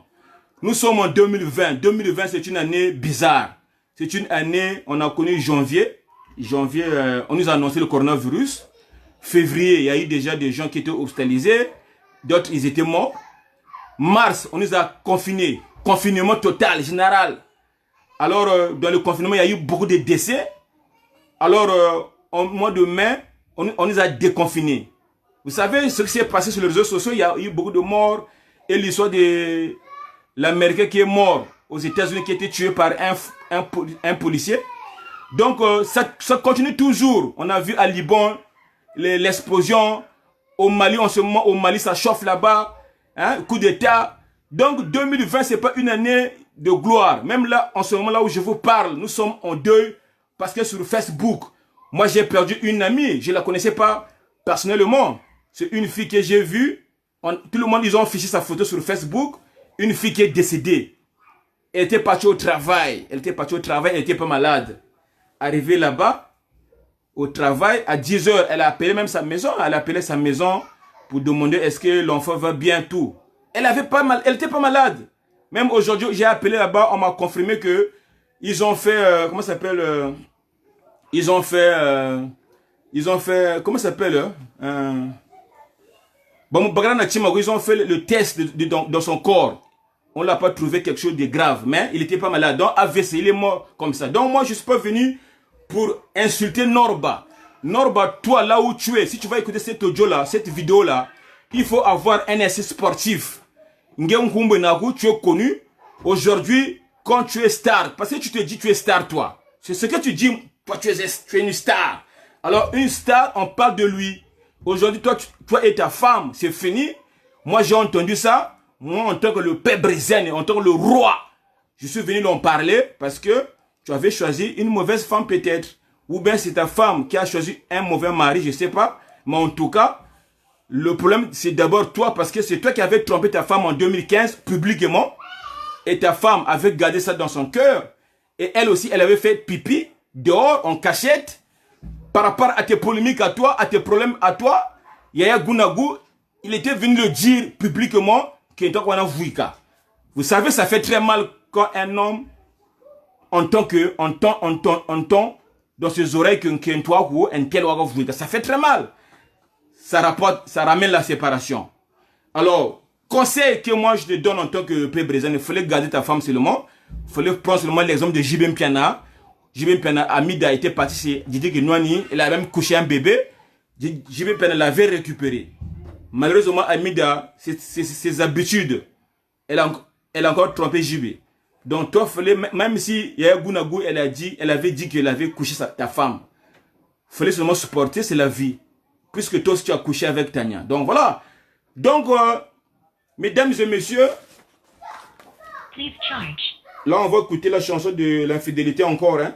Nous sommes en 2020. 2020, c'est une année bizarre. C'est une année, on a connu janvier. Janvier, on nous a annoncé le coronavirus. Février, il y a eu déjà des gens qui étaient hospitalisés. D'autres, ils étaient morts. Mars, on nous a confinés. Confinement total, général. Alors, dans le confinement, il y a eu beaucoup de décès. Alors, au mois de mai, on nous a déconfinés. Vous savez, ce qui s'est passé sur les réseaux sociaux, il y a eu beaucoup de morts. Et l'histoire de l'Américain qui est mort aux États-Unis, qui a été tué par un policier. Donc, ça continue toujours. On a vu à Liban l'explosion. Au Mali, en ce moment, au Mali, ça chauffe là-bas. Hein, coup d'État. Donc, 2020, ce n'est pas une année de gloire. Même là, en ce moment là où je vous parle, nous sommes en deuil. Parce que sur Facebook, moi, j'ai perdu une amie. Je ne la connaissais pas personnellement. C'est une fille que j'ai vue. Tout le monde, ils ont affiché sa photo sur Facebook. Une fille qui est décédée. Elle était partie au travail. Elle n'était pas malade. Arrivée là-bas, au travail, à 10 h, elle a appelé même sa maison. Elle a appelé sa maison pour demander est-ce que l'enfant va bien, tout. Elle n'était pas malade. Même aujourd'hui, j'ai appelé là-bas, on m'a confirmé que ils ont fait, comment ça s'appelle, ils ont fait, comment ça s'appelle, ils ont fait le test dans son corps. On ne l'a pas trouvé quelque chose de grave, mais il n'était pas malade. Donc AVC, il est mort comme ça. Donc moi, je ne suis pas venu pour insulter Norba. Norba, toi, là où tu es, si tu vas écouter cette audio-là, cette vidéo-là, il faut avoir un essai sportif. Tu es connu. Aujourd'hui, quand tu es star, parce que tu te dis tu es star, toi. C'est ce que tu dis, toi, tu es une star. Alors, une star, on parle de lui. Aujourd'hui, toi et ta femme, c'est fini. Moi, j'ai entendu ça. Moi, en tant que le père brésilien, en tant que le roi, je suis venu l'en parler parce que tu avais choisi une mauvaise femme peut-être. Ou bien c'est ta femme qui a choisi un mauvais mari, je ne sais pas. Mais en tout cas, le problème, c'est d'abord toi parce que c'est toi qui avais trompé ta femme en 2015 publiquement. Et ta femme avait gardé ça dans son cœur. Et elle aussi, elle avait fait pipi dehors, en cachette. Par rapport à tes polémiques à toi, à tes problèmes à toi, Yaya Gounagou, il était venu le dire publiquement. Vous savez, ça fait très mal quand un homme entend dans ses oreilles qu'un toit ou un tel ouaga. Ça fait très mal. Ça ramène la séparation. Alors, conseil que moi je te donne en tant que père brésilien, il fallait garder ta femme seulement. Il fallait prendre seulement l'exemple de Jibem Piana. Jibem Piana, Amida était parti chez Didi Genouani. Elle a même couché un bébé. Jibem Piana l'avait récupéré. Malheureusement, Amida, ses habitudes, elle a encore trompé JB. Donc, toi, même si Yaya Gounagou, elle avait dit qu'elle avait couché ta femme. fallait seulement supporter, c'est la vie. Puisque toi aussi tu as couché avec Tania. Donc voilà. Donc, mesdames et messieurs, là on va écouter la chanson de l'infidélité encore. Hein.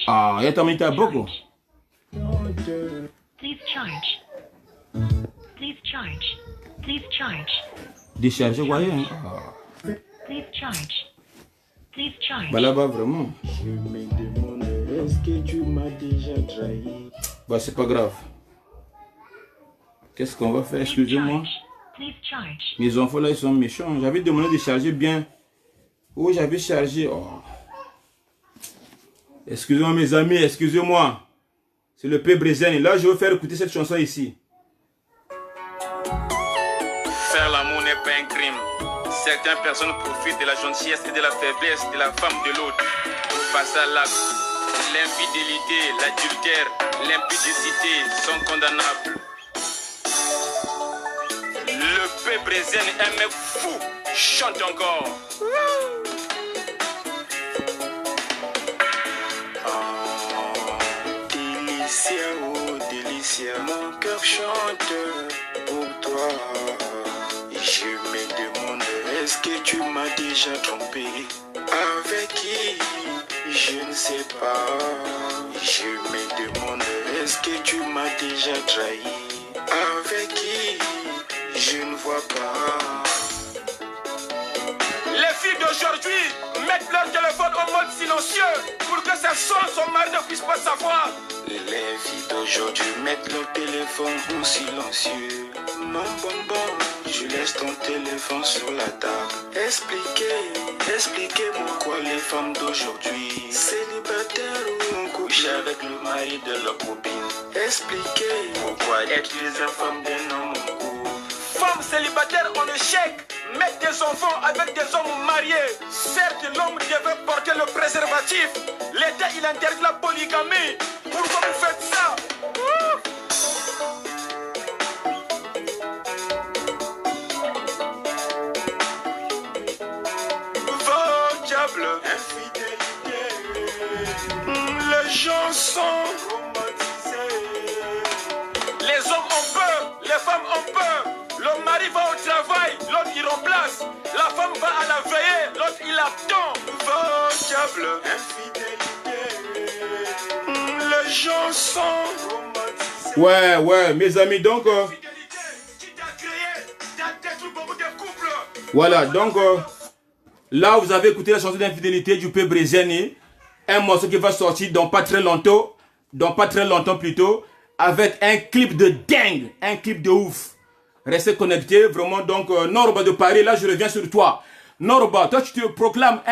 Ah, il y a también beaucoup. Décharger, voyez. Hein. Bah là-bas, vraiment. Je me demande, est-ce que tu m'as déjà trahi? Bah c'est pas grave. Qu'est-ce qu'on va faire? Excusez-moi. Mes enfants là, ils sont méchants. J'avais demandé de charger bien. Oh, j'avais chargé. Oh. Excusez-moi mes amis, excusez-moi. C'est le P. Brézen. Là, je vais faire écouter cette chanson ici. Faire l'amour n'est pas un crime. Certaines personnes profitent de la gentillesse et de la faiblesse de la femme de l'autre pour passer à l'acte. L'infidélité, l'adultère, l'impudicité sont condamnables. Le P. Brézen est un mec fou. Chante encore. Délicia, oh délicia, mon cœur chante pour toi. Je me demande, est-ce que tu m'as déjà trompé? Avec qui? Je ne sais pas. Je me demande, est-ce que tu m'as déjà trahi? Avec qui? Je ne vois pas. Les filles d'aujourd'hui mettent leur téléphone en mode silencieux pour que ça sonne, son mari ne puisse pas savoir. Les filles d'aujourd'hui mettent leur téléphone en silencieux. Mon bonbon, je laisse ton téléphone sur la table. Expliquez-moi pourquoi les femmes d'aujourd'hui célibataires ou on couche avec le mari de leur copine. Expliquez pourquoi être les femmes d'un homme en couple. Femmes célibataires en échec mettent des enfants avec des hommes mariés. Certes, l'homme devait porter le préservatif. L'État, il interdit la polygamie. Pourquoi vous faites ça? Va, diable, infidélité. Les gens sont romantisés. Les hommes ont peur, les femmes ont peur. Le mari va au travail, l'autre il remplace. La femme va à la veillée, l'autre il attend. Va, diable, infidélité. Les gens sont romantisés. Ouais, mes amis, donc... Fidélité, qui t'a créé, t'as détruit beaucoup de couples. Voilà, donc... là, vous avez écouté la chanson d'infidélité du P. Brézen. Un morceau qui va sortir dans pas très longtemps plutôt, avec un clip de dingue, un clip de ouf. Restez connectés, vraiment. Donc, Norba de Paris, là, je reviens sur toi. Norba, toi, tu te proclames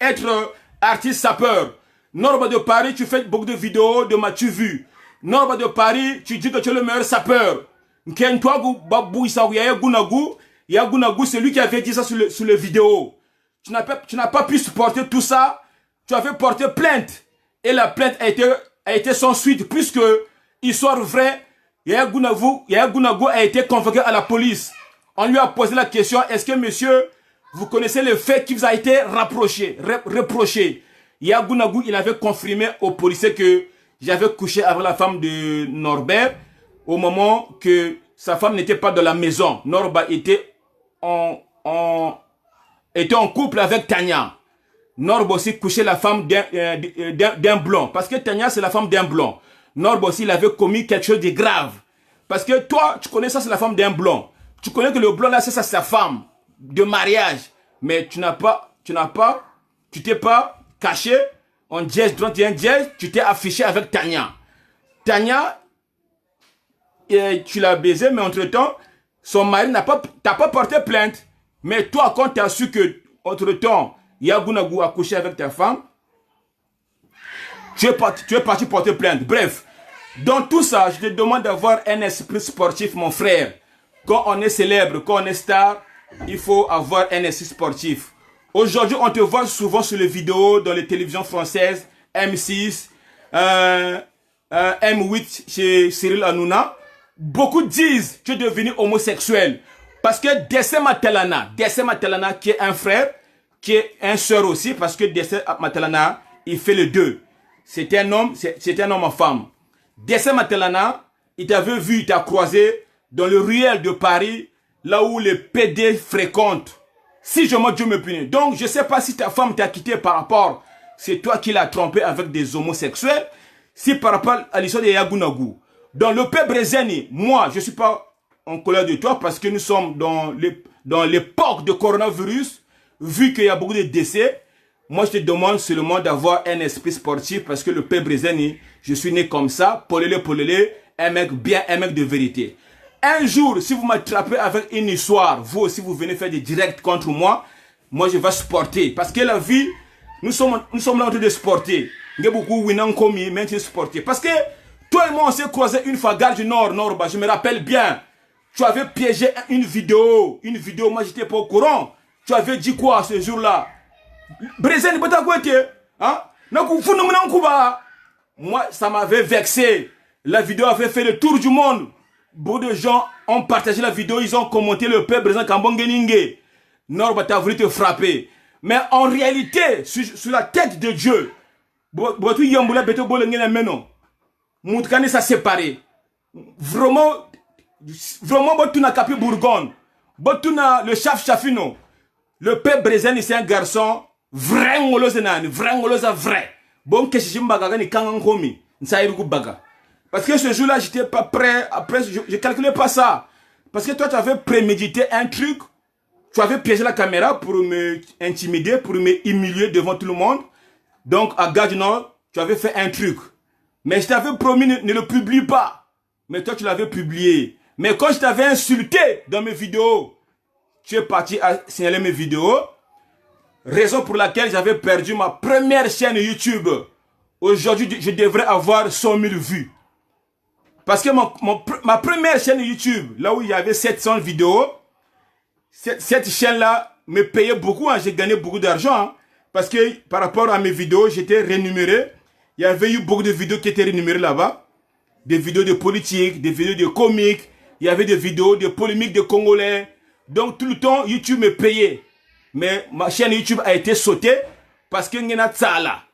être artiste sapeur. Norba de Paris, tu fais beaucoup de vidéos de m'as-tu vu. Norba de Paris, tu dis que tu es le meilleur sapeur. Nkentwagu, Babou, Yagunagu, c'est lui qui avait dit ça sur le vidéo. Tu n'as pas pu supporter tout ça. Tu avais porté plainte. Et la plainte a été sans suite, puisque, histoire vraie, Yaya Gounago a été convoqué à la police. On lui a posé la question, est-ce que monsieur, vous connaissez le fait qui vous a été reproché? Yaya Gounago, il avait confirmé aux policiers que j'avais couché avec la femme de Norbert au moment que sa femme n'était pas dans la maison. Norba était en couple avec Tania. Norba aussi couchait la femme d'un blanc. Parce que Tania, c'est la femme d'un blanc. Norba aussi, il avait commis quelque chose de grave. Parce que toi, tu connais ça, c'est la femme d'un blanc. Tu connais que le blanc là, c'est ça, sa femme de mariage. Mais tu t'es pas caché en jazz, 31 jazz, tu t'es affiché avec Tania. Tania, tu l'as baisé, mais entre-temps, son mari t'a pas porté plainte. Mais toi, quand tu as su que, entre-temps, Yagunagu a couché avec ta femme, tu es parti porter plainte. Bref, dans tout ça, je te demande d'avoir un esprit sportif, mon frère. Quand on est célèbre, quand on est star, il faut avoir un esprit sportif. Aujourd'hui, on te voit souvent sur les vidéos dans les télévisions françaises, M6, M8 chez Cyril Hanouna. Beaucoup disent que tu es devenu homosexuel. Parce que Dessema Telana, qui est un frère, qui est un sœur aussi, parce que Dessé Matalana, il fait les deux. C'est un homme en femme. Dessé Matalana, il t'avait vu, il t'a croisé dans le ruelle de Paris, là où les PD fréquentent. Si je me Dieu me punit. Donc, je ne sais pas si ta femme t'a quitté par rapport, c'est toi qui l'as trompé avec des homosexuels, si par rapport à l'histoire de Yagunagou. Dans le peuple Brezeni, moi, je ne suis pas en colère de toi parce que nous sommes dans l'époque de coronavirus, vu qu'il y a beaucoup de décès. Moi, je te demande seulement d'avoir un esprit sportif parce que le peuple Brezeni, je suis né comme ça, polélé, un mec bien, un mec de vérité. Un jour, si vous m'attrapez avec une histoire, vous aussi vous venez faire des directs contre moi, moi je vais sporter. Parce que la vie, nous sommes là en train de sporter. Il y a beaucoup de commis, mais tu sporter. Parce que toi et moi on s'est croisés une fois, gare du Nord, Nord-Bas, je me rappelle bien. Tu avais piégé une vidéo, moi j'étais pas au courant. Tu avais dit quoi ce jour-là? Brésil, hein? Moi, ça m'avait vexé. La vidéo avait fait le tour du monde. Beaucoup de gens ont partagé la vidéo, ils ont commenté le peuple président Kambongeningue. Norba t'a voulu te frapper. Mais en réalité, sur la tête de Dieu, Moutkane s'est séparé. Vraiment, tu n'as capi Bourgogne. Le chef Chafino. Le peuple brésilien, c'est un garçon vrai, vrai. Bon, qu'est-ce que je me kangangomi, baga. Parce que ce jour-là, j'étais pas prêt. Après, je calculais pas ça. Parce que toi, tu avais prémédité un truc. Tu avais piégé la caméra pour me intimider, pour me humilier devant tout le monde. Donc, à Gare du Nord, tu avais fait un truc. Mais je t'avais promis, ne le publie pas. Mais toi, tu l'avais publié. Mais quand je t'avais insulté dans mes vidéos, tu es parti à signaler mes vidéos. Raison pour laquelle j'avais perdu ma première chaîne YouTube. Aujourd'hui, je devrais avoir 100 000 vues. Parce que ma première chaîne YouTube, là où il y avait 700 vidéos, cette chaîne-là me payait beaucoup, hein, j'ai gagné beaucoup d'argent. Hein, parce que par rapport à mes vidéos, j'étais rémunéré. Il y avait eu beaucoup de vidéos qui étaient rémunérées là-bas. Des vidéos de politique, des vidéos de comiques. Il y avait des vidéos de polémiques de Congolais. Donc tout le temps, YouTube me payait. Mais ma chaîne YouTube a été sautée parce que Ngena Tsala.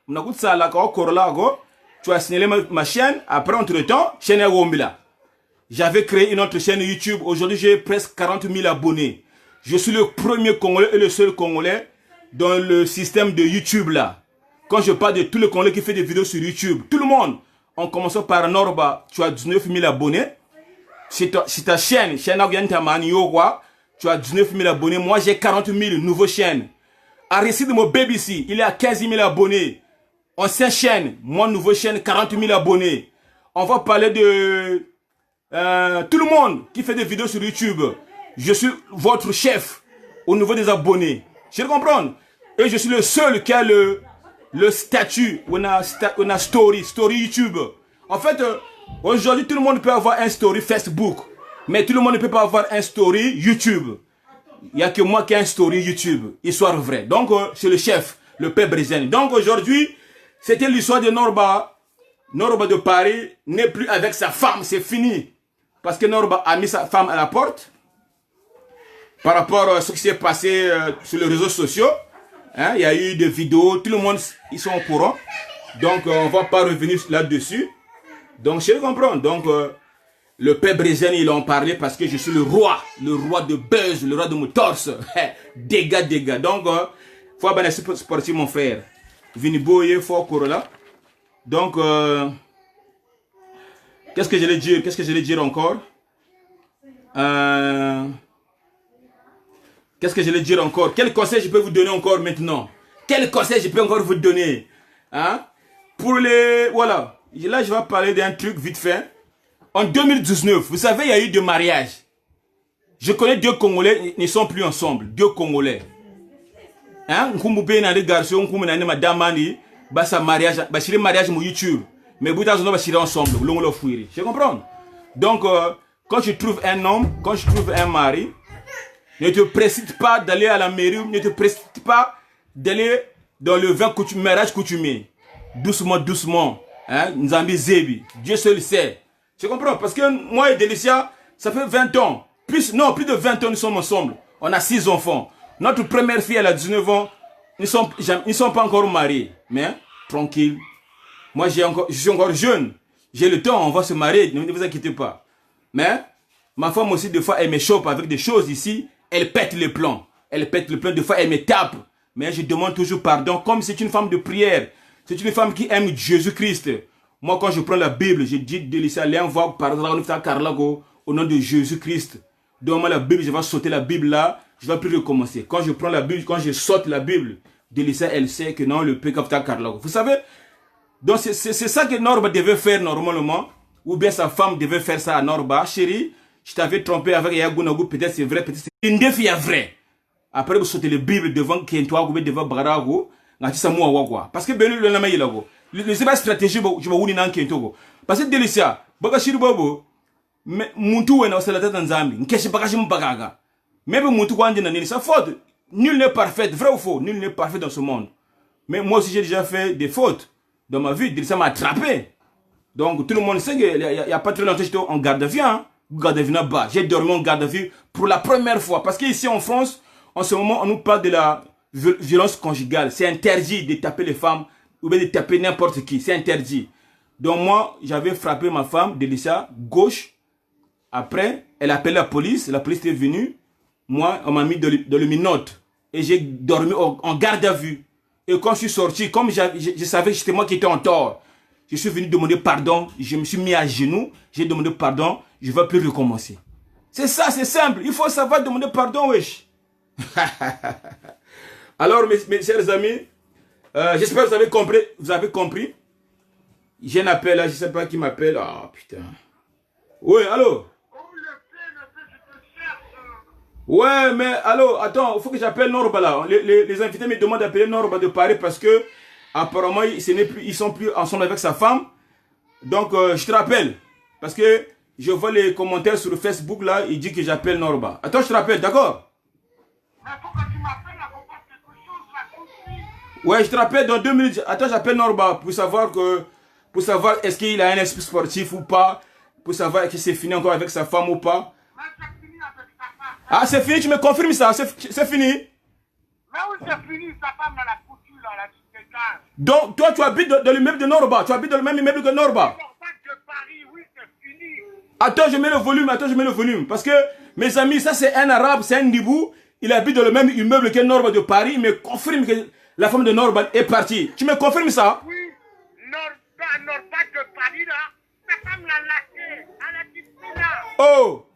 Tu as signalé ma chaîne. Après, entre-temps, chaîne Wombila. J'avais créé une autre chaîne YouTube. Aujourd'hui, j'ai presque 40 000 abonnés. Je suis le premier Congolais et le seul Congolais dans le système de YouTube là. Quand je parle de tous les Congolais qui font des vidéos sur YouTube, tout le monde, en commençant par Norba, tu as 19 000 abonnés. Si ta chaîne Aguyantamani Yowa, tu as 19 000 abonnés. Moi, j'ai 40 000 nouvelles chaînes. Aristide de mon BBC, il est à 15 000 abonnés. Ancienne chaîne, moi, nouvelle chaîne, 40 000 abonnés. On va parler de tout le monde qui fait des vidéos sur YouTube. Je suis votre chef au niveau des abonnés. Je comprends. Et je suis le seul qui a le statut, on a story YouTube. En fait, aujourd'hui, tout le monde peut avoir un story Facebook. Mais tout le monde ne peut pas avoir un story YouTube. Il n'y a que moi qui ai un story YouTube. Histoire vraie. Donc, c'est le chef, le père brésilien. Donc, aujourd'hui, c'était l'histoire de Norba. Norba de Paris n'est plus avec sa femme. C'est fini. Parce que Norba a mis sa femme à la porte. Par rapport à ce qui s'est passé sur les réseaux sociaux. Hein, il y a eu des vidéos. Tout le monde, ils sont au courant. Donc, on ne va pas revenir là-dessus. Donc, je comprends. Donc, le père brésilien, il en parlait parce que je suis le roi de buzz, le roi de mon torse. Dégâts. Donc, faut avoir un sportif, mon frère. Viniboye, fort Corolla. Donc, qu'est-ce que je vais dire encore? Qu'est-ce que je vais dire encore? Quel conseil je peux vous donner encore maintenant? Quel conseil je peux encore vous donner? Hein? Pour les... Voilà. Là, je vais parler d'un truc vite fait. En 2019, vous savez, il y a eu deux mariages. Je connais deux Congolais, ils ne sont plus ensemble. Deux Congolais. Hein? Nkumbupe na des garçons, nkumbupe na madame, basa mariage, bashire mariage mon YouTube. Mais vous avez bashire ensemble, je comprends. Donc, quand tu trouves un homme, quand tu trouves un mari, ne te précipite pas d'aller à la mairie, ne te précipite pas d'aller dans le mariage coutumier. Doucement. Hein? Nzambi Zebi. Dieu seul sait. Tu comprends? Parce que moi et Delicia, ça fait 20 ans. Plus de 20 ans, nous sommes ensemble. On a 6 enfants. Notre première fille, elle a 19 ans. ils ne sont pas encore mariés. Mais, tranquille. Moi, je suis encore jeune. J'ai le temps, on va se marier, ne vous inquiétez pas. Mais, ma femme aussi, des fois, elle me chope avec des choses ici. Elle pète les plans. Elle pète le plan. Des fois, elle me tape. Mais je demande toujours pardon. Comme c'est une femme de prière. C'est une femme qui aime Jésus-Christ. Moi, quand je prends la Bible, je dis Delicia, allez, on va pardon au nom de Jésus-Christ. Donne-moi la Bible, je vais sauter la Bible là. Je ne vais plus recommencer. Quand je prends la Bible, quand je saute la Bible, Delicia, elle sait que non, le pécafta Carlago. Vous savez, donc c'est ça que Norba devait faire normalement. Ou bien sa femme devait faire ça à Norba. Chérie, je t'avais trompé avec Yagounagou, peut-être c'est vrai, peut-être c'est une défi à vrai. Après, vous sautez la Bible devant Kentoa, devant Brarago, parce que Belu le nama yilago. Le c'est pas stratégie, je vais vous dire Kentogo. Parce que Delicia, Bagashir Bobo, Muntu ou en Salata Tanzambi, Nkeshi Bagashim Bagaga. Même Muntu Wandina, sa faute. Nul n'est parfait, vrai ou faux, nul n'est parfait dans ce monde. Mais moi aussi j'ai déjà fait des fautes dans ma vie, Delicia m'a attrapé. Donc tout le monde sait qu'il n'y a pas très longtemps j'étais en garde à vue, hein. Garde à vue là-bas. J'ai dormi en garde à vue pour la première fois. Parce qu'ici en France, en ce moment, on nous parle de la violence conjugale. C'est interdit de taper les femmes ou bien de taper n'importe qui. C'est interdit. Donc moi, j'avais frappé ma femme, Delicia, gauche. Après, elle a appelé la police est venue. Moi, on m'a mis dans le minote. Et j'ai dormi en garde à vue. Et quand je suis sorti, comme je savais que c'était moi qui étais en tort, je suis venu demander pardon. Je me suis mis à genoux. J'ai demandé pardon. Je ne vais plus recommencer. C'est ça, c'est simple. Il faut savoir demander pardon, wesh. Alors, mes chers amis, j'espère que vous avez compris. J'ai un appel là, je ne sais pas qui m'appelle. Ah, putain. Oui, allô? Ouais, mais allô, attends, il faut que j'appelle Norba là. Les invités me demandent d'appeler Norba de Paris parce que apparemment, ils sont plus ensemble avec sa femme. Donc, je te rappelle. Parce que je vois les commentaires sur Facebook là, il dit que j'appelle Norba. Attends, je te rappelle, d'accord? Mais pourquoi tu m'appelles à propos de quelque chose là tout de suite? Ouais, je te rappelle dans 2 minutes. Attends, j'appelle Norba pour savoir est-ce qu'il a un esprit sportif ou pas. Pour savoir que c'est fini encore avec sa femme ou pas. Mais c'est fini avec sa femme. Ah, c'est fini, tu me confirmes ça? C'est fini? Mais oui, c'est fini, sa femme dans la couture, là, la petite case. Donc, toi, tu habites dans l'immeuble de Norba. Tu habites dans le même immeuble que Norba. De Paris, oui, c'est fini. Attends, je mets le volume. Parce que, mes amis, ça c'est un arabe, c'est un Nibou. Il habite dans le même immeuble que Norba de Paris. Il me confirme que la femme de Norba est partie. Tu me confirmes ça? Oui, Norba de Paris, là, sa femme l'a lâché. Elle a dit là. Oh!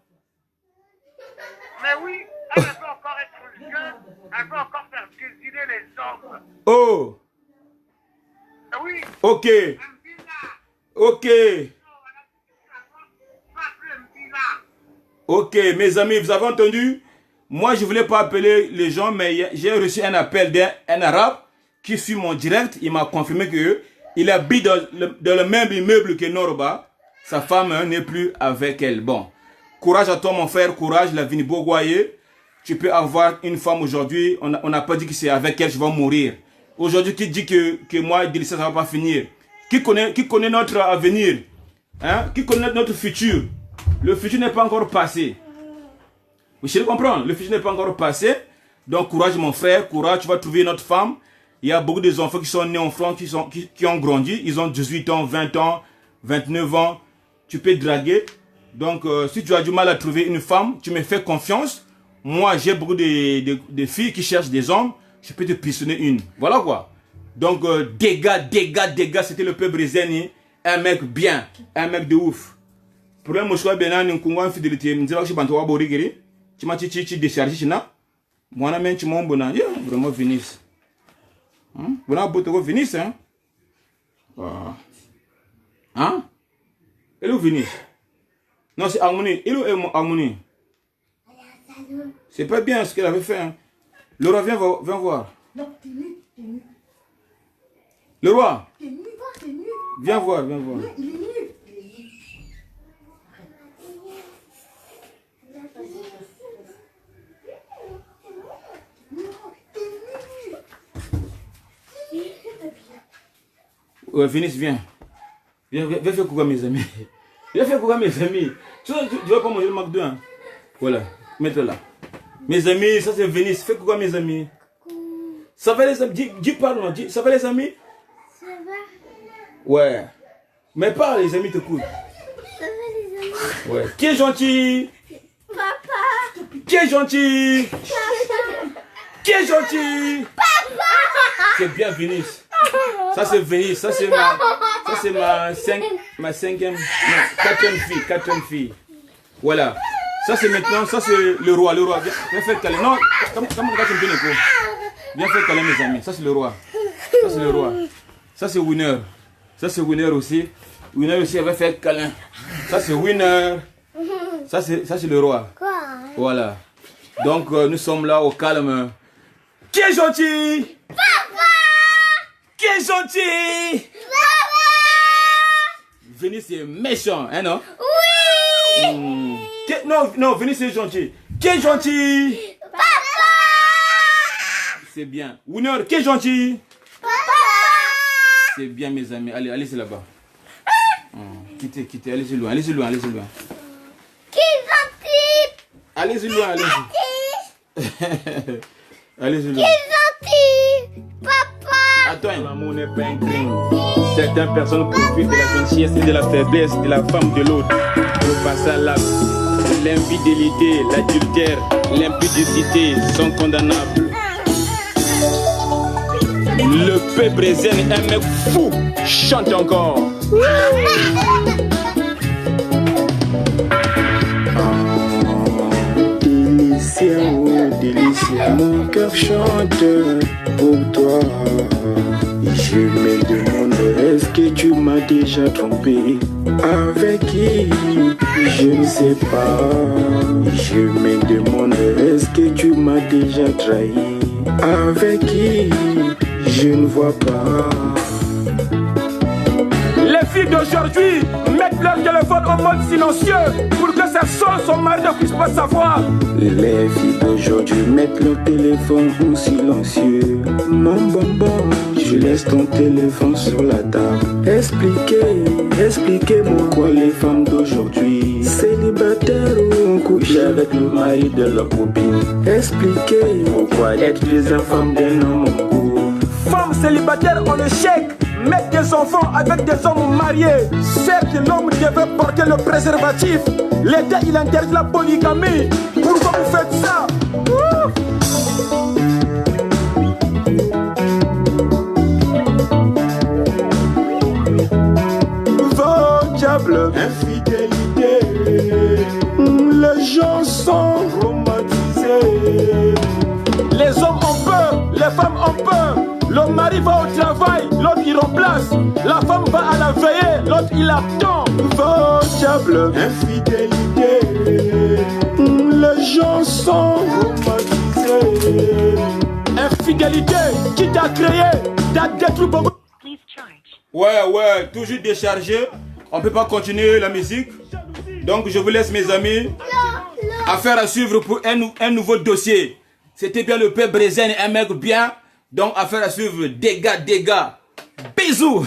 Mais oui, elle peut encore être jeune. Elle peut encore faire désirer les hommes. Oh! Oui. Ok. Ok. Ok, mes amis, vous avez entendu? Moi, je ne voulais pas appeler les gens, mais j'ai reçu un appel d'un arabe qui suit mon direct. Il m'a confirmé qu'il habite dans le même immeuble que Norba. Sa femme n'est plus avec elle. Bon, courage à toi, mon frère, courage, la vie Bogoye. Tu peux avoir une femme aujourd'hui. On n'a pas dit que c'est avec elle, je vais mourir. Aujourd'hui, qui dit que moi, Delicia, ça ne va pas finir? Qui connaît notre avenir? Hein? Qui connaît notre futur? Le futur n'est pas encore passé. Vous savez comprendre? Le futur n'est pas encore passé. Donc, courage, mon frère, courage, tu vas trouver une autre femme. Il y a beaucoup d'enfants qui sont nés en France, qui ont grandi. Ils ont 18 ans, 20 ans, 29 ans. Tu peux draguer. Donc, si tu as du mal à trouver une femme, tu me fais confiance. Moi, j'ai beaucoup de filles qui cherchent des hommes. Je peux te pistonner une. Voilà quoi. Donc, dégâts, c'était le peuple brésilien. Un mec bien, un mec de ouf. Problème, moi, je suis bien, un congo infidélité. Je dis que je suis pas en train tu m'as déchargé, moi, je suis bon, vraiment Venise. Voilà, beau Venise, hein. Hein? Elle est où Venise? Non, c'est Harmonie. Elle est où Harmonie? C'est pas bien ce qu'elle avait fait, hein. Le roi, viens voir. Non, t'es nu. Le roi. T'es nu, t'es nu. Viens voir. Non, il est nu. Ouais, Venise, viens. Viens faire coucou à mes amis. Viens faire coucou à mes amis. Tu vas pas manger le McDo, hein? Voilà, mets-le là. Mes amis, ça c'est Venise. Fais coucou à mes amis. Ça va les amis? Dis pardon, dis, ça va les amis? Ça va? Ouais. Mais parle, les amis t'écoutent. Ça va les amis? Ouais. Qui est gentil? Papa! Qui est gentil? Papa! Qui est gentil? Papa! C'est bien Vénice. Ça c'est Vénice, ça c'est ma cinquième, non, quatrième fille. Voilà. Ça c'est maintenant, ça c'est le roi. Viens faire câlin. Non, comment regarde un peu Nico? Viens faire câlin mes amis. Ça c'est le roi. Ça c'est le roi. Ça c'est Winner. Ça c'est Winner aussi. Winner aussi, elle va faire câlin. Ça c'est Winner. Ça c'est le roi. Quoi? Voilà. Donc nous sommes là au calme. Qui est gentil? Papa! Qui est gentil? Papa! Vénice est méchant, hein non? Oui! Non, Vénice est gentil. Qui est gentil? Papa! C'est bien. Winner, qui est gentil? Papa! C'est bien mes amis. Allez, c'est là-bas. Quittez, allez-y loin. Qui est gentil? Allez-y loin, allez-y. Allez-y Qui loin. est gentil? Papa! Attends. L'amour n'est pas un crime. Certaines personnes profitent de la gentillesse et de la faiblesse de la femme de l'autre pour passer à l'acte. L'infidélité, l'adultère, l'impudicité sont condamnables. Le peuple brésilien est un mec fou. Chante encore. Délicia, oh délicia, mon cœur chante pour toi. Je me demande, est-ce que tu m'as déjà trompé? Avec qui? Je ne sais pas. Je me demande, est-ce que tu m'as déjà trahi? Avec qui? Je ne vois pas. Les filles d'aujourd'hui mettent leur téléphone en mode silencieux pour que son mari ne puisse pas savoir. Les filles d'aujourd'hui mettent leur téléphone en silencieux. Mon bonbon, je laisse ton téléphone sur la table. Expliquez-moi quoi les femmes d'aujourd'hui, célibataires ou en couche avec le mari de leur copine. Expliquez pourquoi être deuxième femme d'un homme en couple. Femmes célibataires en échec mettent des enfants avec des hommes mariés. Certes, l'homme devait porter le préservatif. L'État, il interdit la polygamie. Pourquoi vous faites ça? Vos diables, Infidélité, les gens sont romantisé. Les hommes ont peur, les femmes ont peur. Le mari va au travail, l'autre il remplace. La femme va à la veillée, l'autre il attend. vos diables, Infidélité, les gens sont romantisé. Infidélité, qui t'a créé, t'a détruit beaucoup. Ouais, toujours déchargé. On peut pas continuer la musique. Donc je vous laisse mes amis. Affaire à suivre pour un nouveau dossier. C'était bien le père Brésil, un mec bien. Donc affaire à suivre, dégâts. Bisous.